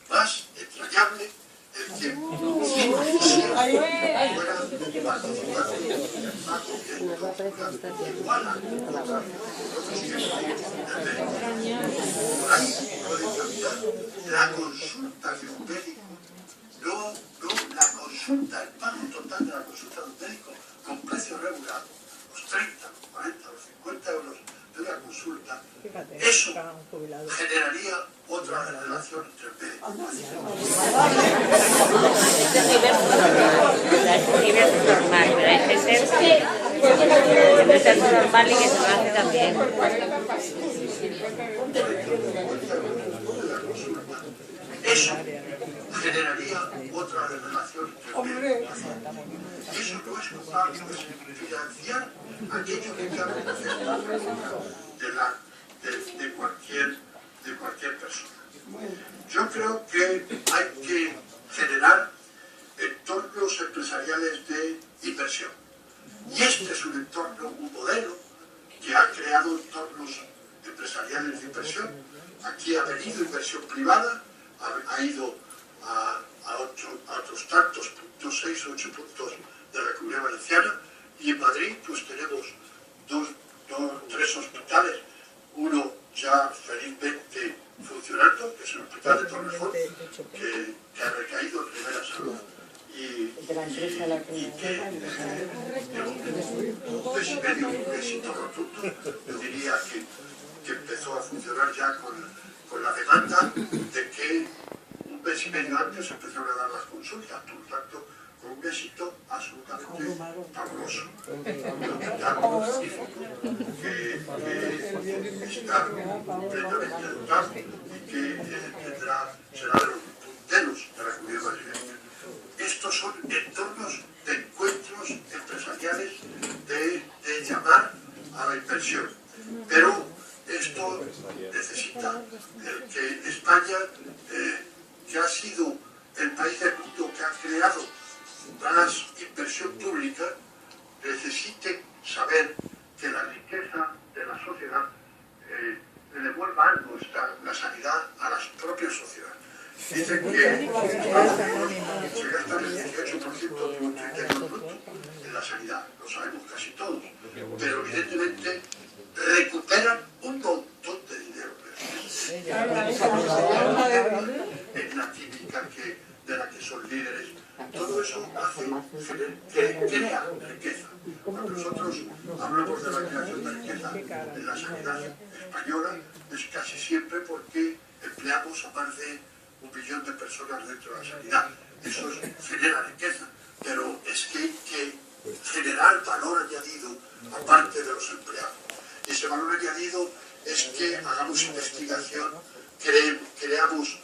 más entrañable el tiempo. Fuera la consulta de un médico, no la consulta, el pago total de la consulta de un médico con precio regulado, los 30, los 40, los 50 euros de una consulta, eso generaría otra relación entre el médico y el paciente. Es un universo normal, pero hay que ser un universo normal y que se lo hace también. Eso generaría otra relación entre el médico y el paciente. Y eso no es culpable, es financiar aquello que cabe en la de cualquier persona. Yo creo que hay que generar entornos empresariales de inversión. Y este es un entorno, un modelo que ha creado entornos empresariales de inversión. Aquí ha venido inversión privada, ha ido a otros tantos puntos, 6 o 8 puntos de la Comunidad Valenciana, y en Madrid pues tenemos 3 hospitales, uno ya felizmente funcionando, que es el hospital de Torrejón, que ha recaído en Rivera Salud, y que un mes y medio, un éxito rotundo. Yo diría que empezó a funcionar ya con la demanda de que un mes y medio antes empezaron a dar las consultas, por lo tanto, con un éxito absolutamente fabuloso. Un hospital magnífico, que está completamente dotado y que será de los punteros de la Comunidad Valenciana. Estos son entornos de encuentros empresariales, de llamar a la inversión. Pero esto necesita que España, que ha sido el país del mundo que ha creado más inversión pública, necesite saber que la riqueza de la sociedad le devuelva algo, la sanidad, a las propias sociedades. Dicen que se gasta el 18% del Producto Interior Bruto en la sanidad, lo sabemos casi todos, pero evidentemente recuperan un montón de dinero en la química de la que son líderes. Todo eso crea riqueza. Cuando nosotros hablamos de la creación de riqueza en la sanidad española, es casi siempre porque empleamos a más de 1 millón de personas dentro de la sanidad. Eso genera riqueza, pero es que hay que generar valor añadido aparte de los empleados. Y ese valor añadido es que hagamos investigación, creamos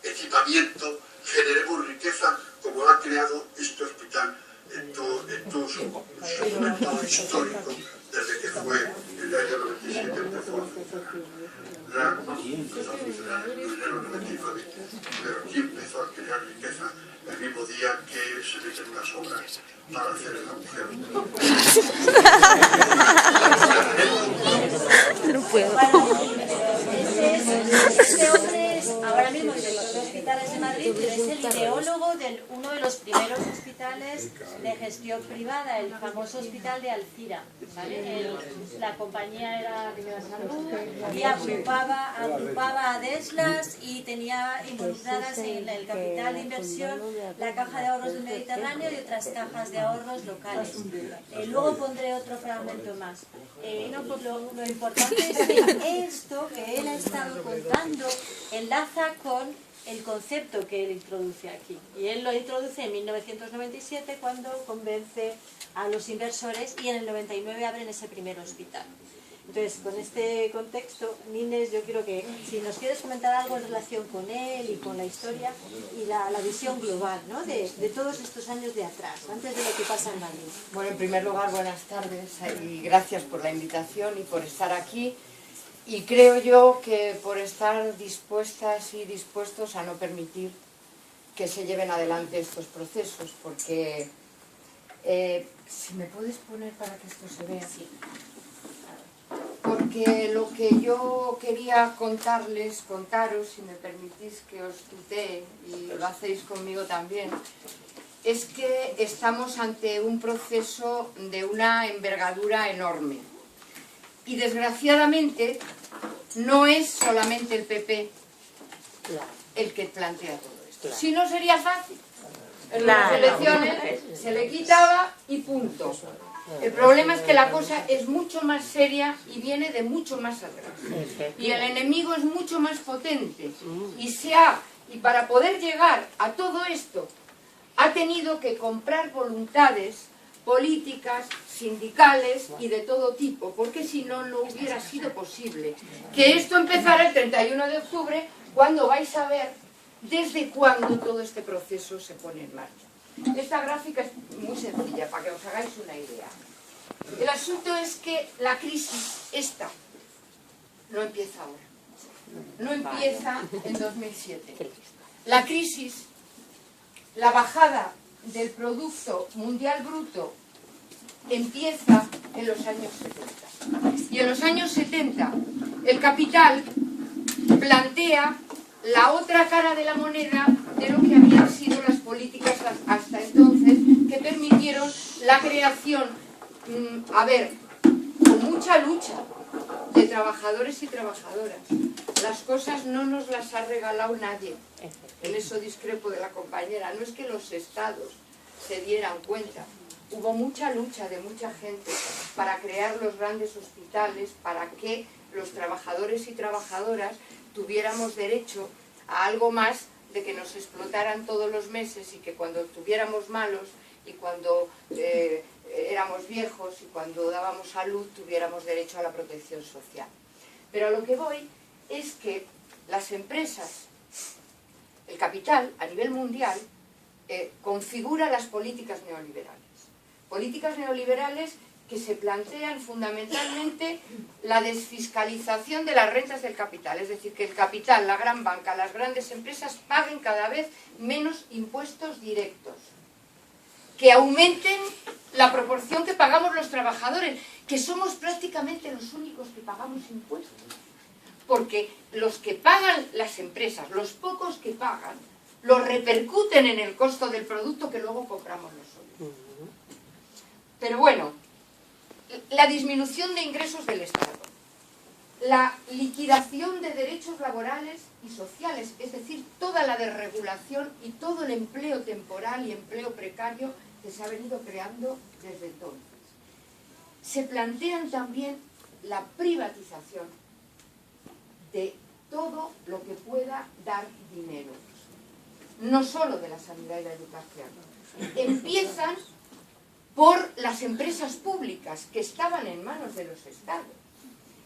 equipamiento, generemos riqueza, como ha creado este hospital en todo su momento histórico, desde que fue en el año 97 empezó a funcionar. Empezó a funcionar en enero 99, pero aquí empezó a crear riqueza el mismo día que se meten unas obras para hacer el agujero. No puedo. Este hombre es ahora mismo director de hospitales de Madrid, pero es el ideólogo de uno de los primeros hospitales de gestión privada, el famoso hospital de Alcira, ¿vale? La compañía era Rivera Salud y agrupaba a Deslas y tenía involucradas en el capital de inversión la Caja de Ahorros del Mediterráneo y otras cajas de ahorros locales. Luego pondré otro fragmento más. Lo importante es que esto que él ha estado contando enlaza con el concepto que él introduce aquí. Y él lo introduce en 1997 cuando convence a los inversores y en el 99 abren ese primer hospital. Entonces, con este contexto, Nines, yo quiero que, si nos quieres comentar algo en relación con él y con la historia y la visión global, ¿no? de todos estos años de atrás, antes de lo que pasa en Madrid. Bueno, en primer lugar, buenas tardes y gracias por la invitación y por estar aquí. Y creo yo que por estar dispuestas y dispuestos a no permitir que se lleven adelante estos procesos, porque si me puedes poner para que esto se vea. Sí. Porque lo que yo quería contaros, si me permitís que os tutee, y lo hacéis conmigo también, es que estamos ante un proceso de una envergadura enorme. Y desgraciadamente no es solamente el PP el que plantea todo esto. Si no, sería fácil. En las elecciones se le quitaba y punto. El problema es que la cosa es mucho más seria y viene de mucho más atrás. Y el enemigo es mucho más potente. Y para poder llegar a todo esto, ha tenido que comprar voluntades políticas, sindicales y de todo tipo, porque si no, no hubiera sido posible que esto empezara el 31 de octubre, cuando vais a ver desde cuándo todo este proceso se pone en marcha. Esta gráfica es muy sencilla, para que os hagáis una idea. El asunto es que la crisis esta no empieza ahora, no empieza en 2007. La crisis, la bajada del Producto Mundial Bruto empieza en los años 70. Y en los años 70 el capital plantea la otra cara de la moneda de lo que habían sido las políticas hasta entonces, que permitieron la creación, con mucha lucha de trabajadores y trabajadoras. Las cosas no nos las ha regalado nadie. En eso discrepo de la compañera. No es que los estados se dieran cuenta. Hubo mucha lucha de mucha gente para crear los grandes hospitales, para que los trabajadores y trabajadoras tuviéramos derecho a algo más de que nos explotaran todos los meses, y que cuando estuviéramos malos y cuando éramos viejos y cuando dábamos salud tuviéramos derecho a la protección social. Pero a lo que voy es que las empresas, el capital a nivel mundial, configura las políticas neoliberales. Políticas neoliberales que se plantean fundamentalmente la desfiscalización de las rentas del capital, es decir, que el capital, la gran banca, las grandes empresas paguen cada vez menos impuestos directos, que aumenten la proporción que pagamos los trabajadores, que somos prácticamente los únicos que pagamos impuestos, porque los que pagan las empresas, los pocos que pagan, lo repercuten en el costo del producto que luego compramos nosotros. Pero bueno, la disminución de ingresos del Estado, la liquidación de derechos laborales y sociales, es decir, toda la desregulación y todo el empleo temporal y empleo precario que se ha venido creando desde entonces. Se plantean también la privatización de todo lo que pueda dar dinero, no solo de la sanidad y la educación. Empiezan por las empresas públicas que estaban en manos de los estados.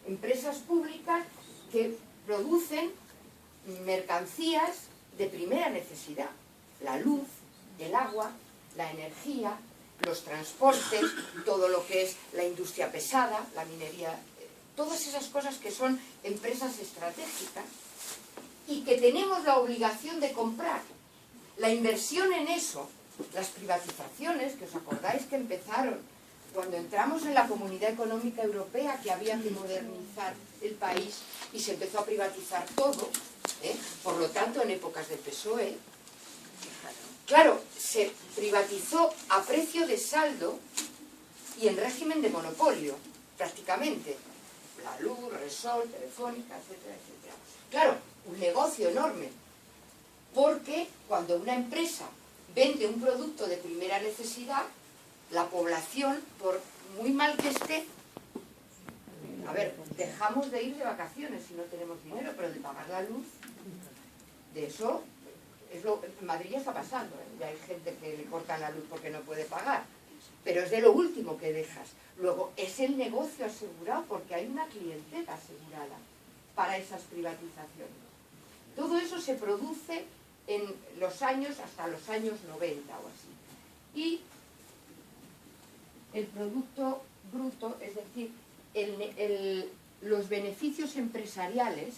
Empresas públicas que producen mercancías de primera necesidad. La luz, el agua, la energía, los transportes, todo lo que es la industria pesada, la minería, todas esas cosas que son empresas estratégicas y que tenemos la obligación de comprar. La inversión en eso, las privatizaciones, que os acordáis que empezaron cuando entramos en la Comunidad Económica Europea, que había que modernizar el país y se empezó a privatizar todo, por lo tanto en épocas de PSOE, claro, se privatizó a precio de saldo y en régimen de monopolio, prácticamente. La luz, Resol, Telefónica, etcétera, etcétera. Claro, un negocio enorme, porque cuando una empresa vende un producto de primera necesidad, la población, por muy mal que esté, a ver, dejamos de ir de vacaciones si no tenemos dinero, pero de pagar la luz, de eso, en Madrid ya está pasando, ya hay gente que le corta la luz porque no puede pagar, pero es de lo último que dejas. Luego, es el negocio asegurado porque hay una clientela asegurada para esas privatizaciones. Todo eso se produce en los años, hasta los años 90 o así. Y el Producto Bruto, es decir, los beneficios empresariales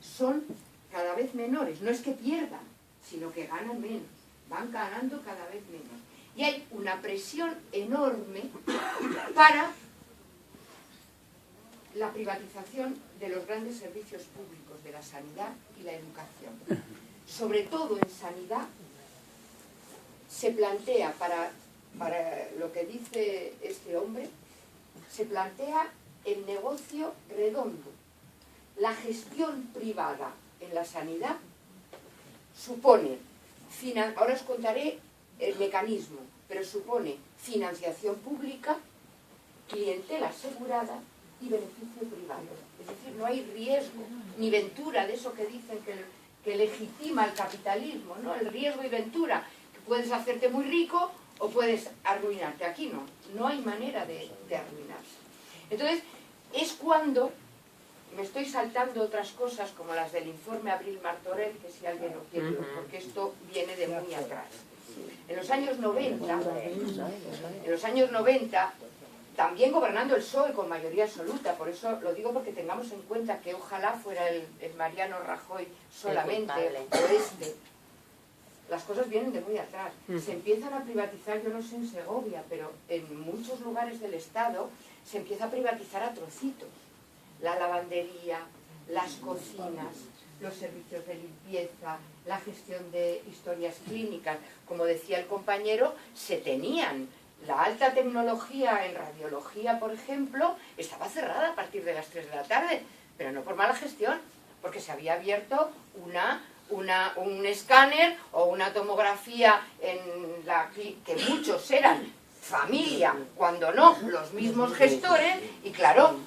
son cada vez menores. No es que pierdan, sino que ganan menos. Van ganando cada vez menos. Y hay una presión enorme para la privatización de los grandes servicios públicos de la sanidad y la educación. Sobre todo en sanidad se plantea, para lo que dice este hombre, se plantea el negocio redondo. La gestión privada en la sanidad supone, ahora os contaré el mecanismo, pero supone financiación pública, clientela asegurada y beneficio privado. Es decir, no hay riesgo ni ventura de eso que dicen que legitima el capitalismo, ¿no? El riesgo y ventura, que puedes hacerte muy rico o puedes arruinarte. Aquí no hay manera de arruinarse. Entonces, es cuando me estoy saltando otras cosas como las del informe Abril Martorell, que si alguien lo quiere, porque esto viene de muy atrás. En los años 90, también gobernando el PSOE con mayoría absoluta, por eso lo digo porque tengamos en cuenta que ojalá fuera el Mariano Rajoy solamente, o este. Las cosas vienen de muy atrás. Se empiezan a privatizar, yo no sé en Segovia, pero en muchos lugares del Estado se empieza a privatizar a trocitos. La lavandería, las cocinas, los servicios de limpieza, la gestión de historias clínicas. Como decía el compañero, se tenían. La alta tecnología en radiología, por ejemplo, estaba cerrada a partir de las 3 de la tarde, pero no por mala gestión, porque se había abierto un escáner o una tomografía en la que muchos eran familia, cuando no, los mismos gestores, y claro,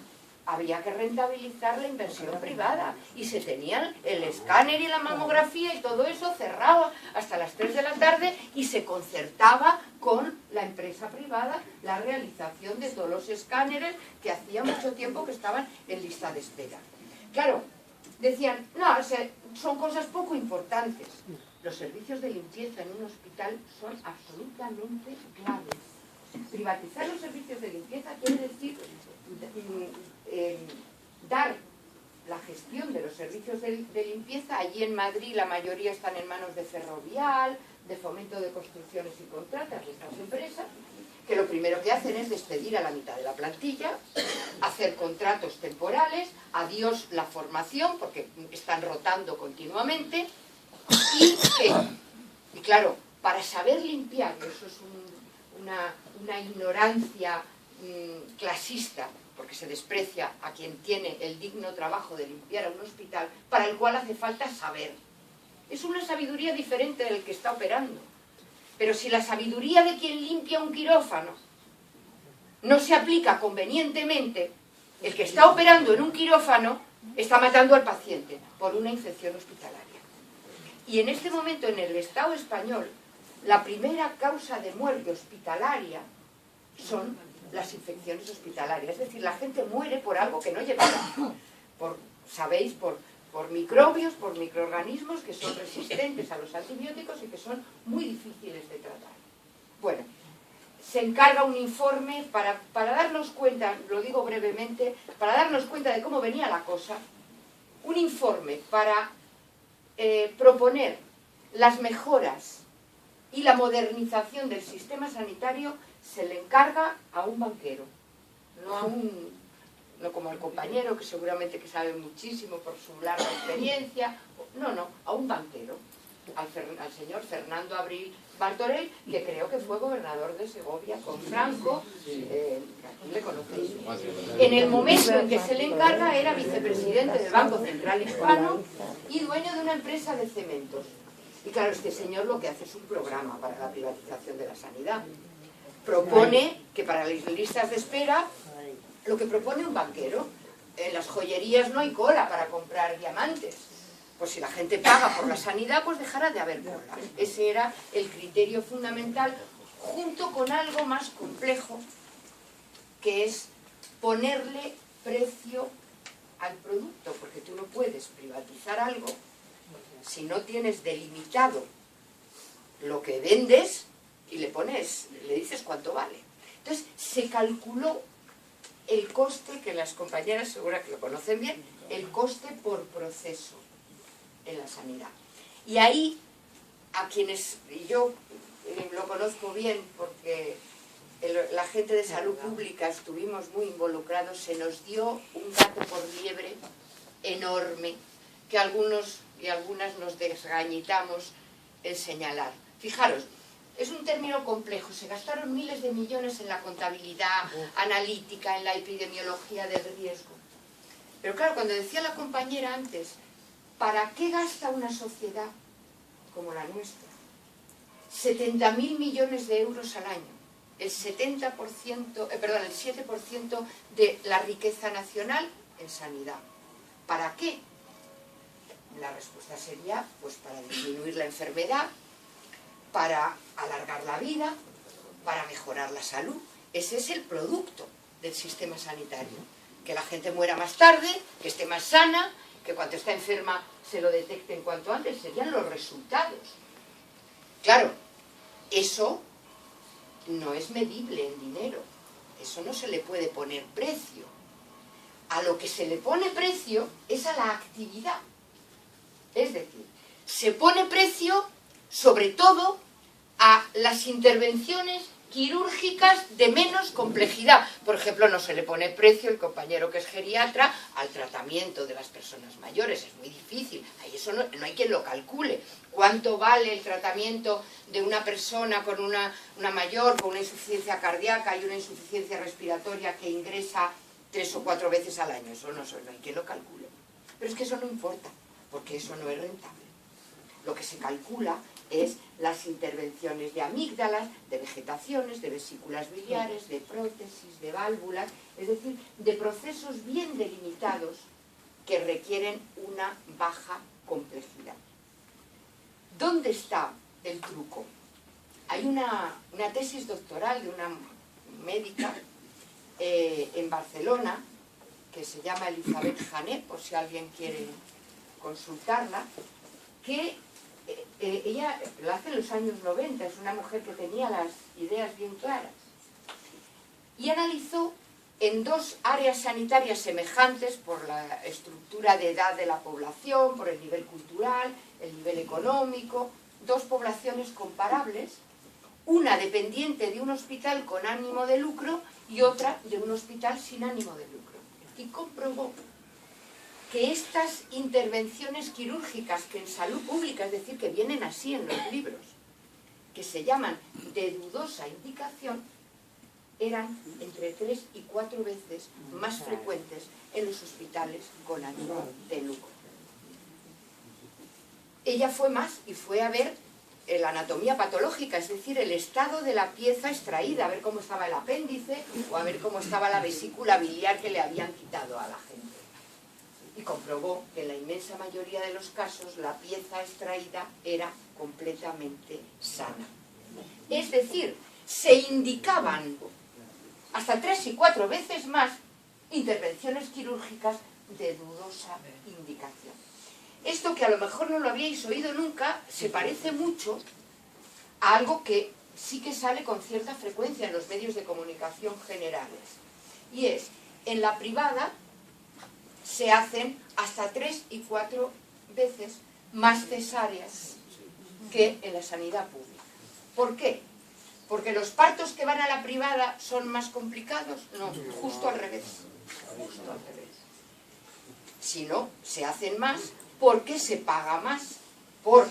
había que rentabilizar la inversión privada y se tenían el escáner y la mamografía y todo eso cerrado hasta las 3 de la tarde y se concertaba con la empresa privada la realización de todos los escáneres que hacía mucho tiempo que estaban en lista de espera. Claro, decían, no, son cosas poco importantes. Los servicios de limpieza en un hospital son absolutamente claves. Privatizar los servicios de limpieza quiere decir dar la gestión de los servicios de limpieza. Allí en Madrid la mayoría están en manos de Ferrovial, de Fomento de Construcciones y Contratas, de estas empresas, que lo primero que hacen es despedir a la mitad de la plantilla, hacer contratos temporales, adiós la formación, porque están rotando continuamente, y claro, para saber limpiar, eso es una ignorancia clasista, porque se desprecia a quien tiene el digno trabajo de limpiar a un hospital, para el cual hace falta saber. Es una sabiduría diferente del que está operando. Pero si la sabiduría de quien limpia un quirófano no se aplica convenientemente, el que está operando en un quirófano está matando al paciente por una infección hospitalaria. Y en este momento en el Estado español, la primera causa de muerte hospitalaria son las infecciones hospitalarias. Es decir, la gente muere por algo que no llevaba. ¿Sabéis? Por microbios, por microorganismos que son resistentes a los antibióticos y que son muy difíciles de tratar. Bueno, se encarga un informe para darnos cuenta, lo digo brevemente, para darnos cuenta de cómo venía la cosa, un informe para proponer las mejoras y la modernización del sistema sanitario se le encarga a un banquero, no como el compañero, que seguramente que sabe muchísimo por su larga experiencia, no, a un banquero, al señor Fernando Abril Martorell, que creo que fue gobernador de Segovia con Franco, aquí le conocéis. En el momento en que se le encarga era vicepresidente del Banco Central Hispano y dueño de una empresa de cementos. Y claro, este señor lo que hace es un programa para la privatización de la sanidad. Propone que para las listas de espera, lo que propone un banquero, en las joyerías no hay cola para comprar diamantes. Pues si la gente paga por la sanidad, pues dejará de haber cola. Ese era el criterio fundamental, junto con algo más complejo, que es ponerle precio al producto, porque tú no puedes privatizar algo si no tienes delimitado lo que vendes y le dices cuánto vale. Entonces se calculó el coste, que las compañeras seguro que lo conocen bien, el coste por proceso en la sanidad. Y ahí, a quienes, y yo lo conozco bien porque la gente de salud pública estuvimos muy involucrados, se nos dio un gato por liebre enorme que algunos y algunas nos desgañitamos en señalar. Fijaros, es un término complejo, se gastaron miles de millones en la contabilidad analítica, en la epidemiología del riesgo. Pero claro, cuando decía la compañera antes, ¿para qué gasta una sociedad como la nuestra 70.000 millones de euros al año? El 7% de la riqueza nacional en sanidad. ¿Para qué? La respuesta sería, pues para disminuir la enfermedad, para alargar la vida, para mejorar la salud. Ese es el producto del sistema sanitario. Que la gente muera más tarde, que esté más sana, que cuando está enferma se lo detecten cuanto antes, serían los resultados. Claro, eso no es medible en dinero, eso no se le puede poner precio. A lo que se le pone precio es a la actividad. Es decir, se pone precio sobre todo a las intervenciones quirúrgicas de menos complejidad. Por ejemplo, no se le pone precio, el compañero que es geriatra, al tratamiento de las personas mayores. Es muy difícil, ahí eso no hay quien lo calcule. ¿Cuánto vale el tratamiento de una persona con una mayor, con una insuficiencia cardíaca y una insuficiencia respiratoria que ingresa 3 o 4 veces al año? Eso no hay quien lo calcule. Pero es que eso no importa, porque eso no es rentable. Lo que se calcula es las intervenciones de amígdalas, de vegetaciones, de vesículas biliares, de prótesis, de válvulas, es decir, de procesos bien delimitados que requieren una baja complejidad. ¿Dónde está el truco? Hay una tesis doctoral de una médica en Barcelona que se llama Elizabeth Janet, por si alguien quiere consultarla, que ella la hace en los años 90, es una mujer que tenía las ideas bien claras. Y analizó en 2 áreas sanitarias semejantes por la estructura de edad de la población, por el nivel cultural, el nivel económico, 2 poblaciones comparables, una dependiente de un hospital con ánimo de lucro y otra de un hospital sin ánimo de lucro. Y comprobó que estas intervenciones quirúrgicas que en salud pública, es decir, que vienen así en los libros, que se llaman de dudosa indicación, eran entre 3 y 4 veces más frecuentes en los hospitales con ánimo de lucro. Ella fue más y fue a ver la anatomía patológica, es decir, el estado de la pieza extraída, a ver cómo estaba el apéndice o a ver cómo estaba la vesícula biliar que le habían quitado a la gente. Y comprobó que en la inmensa mayoría de los casos la pieza extraída era completamente sana. Es decir, se indicaban hasta 3 y 4 veces más intervenciones quirúrgicas de dudosa indicación. Esto, que a lo mejor no lo habíais oído nunca, se parece mucho a algo que sí que sale con cierta frecuencia en los medios de comunicación generales. Y es, en la privada se hacen hasta 3 y 4 veces más cesáreas que en la sanidad pública. ¿Por qué? ¿Porque los partos que van a la privada son más complicados? No, justo al revés. Justo al revés. Si no, se hacen más porque se paga más por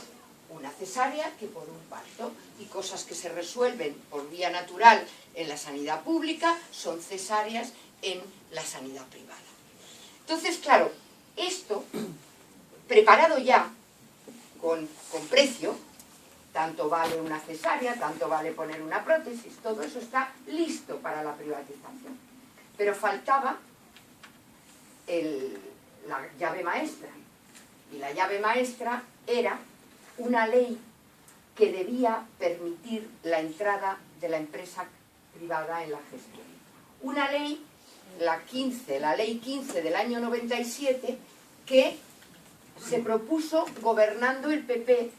una cesárea que por un parto. Y cosas que se resuelven por vía natural en la sanidad pública son cesáreas en la sanidad privada. Entonces, claro, esto, preparado ya con precio, tanto vale una cesárea, tanto vale poner una prótesis, todo eso está listo para la privatización. Pero faltaba la llave maestra. Y la llave maestra era una ley que debía permitir la entrada de la empresa privada en la gestión. Una ley, la ley 15 del año 97, que se propuso gobernando el PP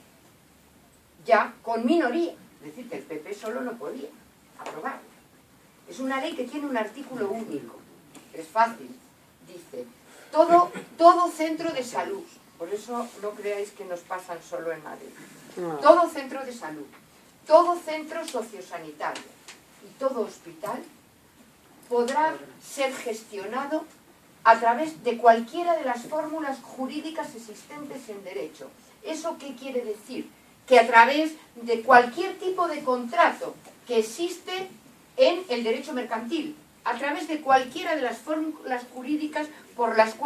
ya con minoría. Es decir, que el PP solo no podía aprobarla. Es una ley que tiene un artículo único. Es fácil. Dice, todo centro de salud, por eso no creáis que nos pasan solo en Madrid, todo centro de salud, todo centro sociosanitario y todo hospital podrá ser gestionado a través de cualquiera de las fórmulas jurídicas existentes en derecho. ¿Eso qué quiere decir? Que a través de cualquier tipo de contrato que existe en el derecho mercantil, a través de cualquiera de las fórmulas jurídicas por las cuales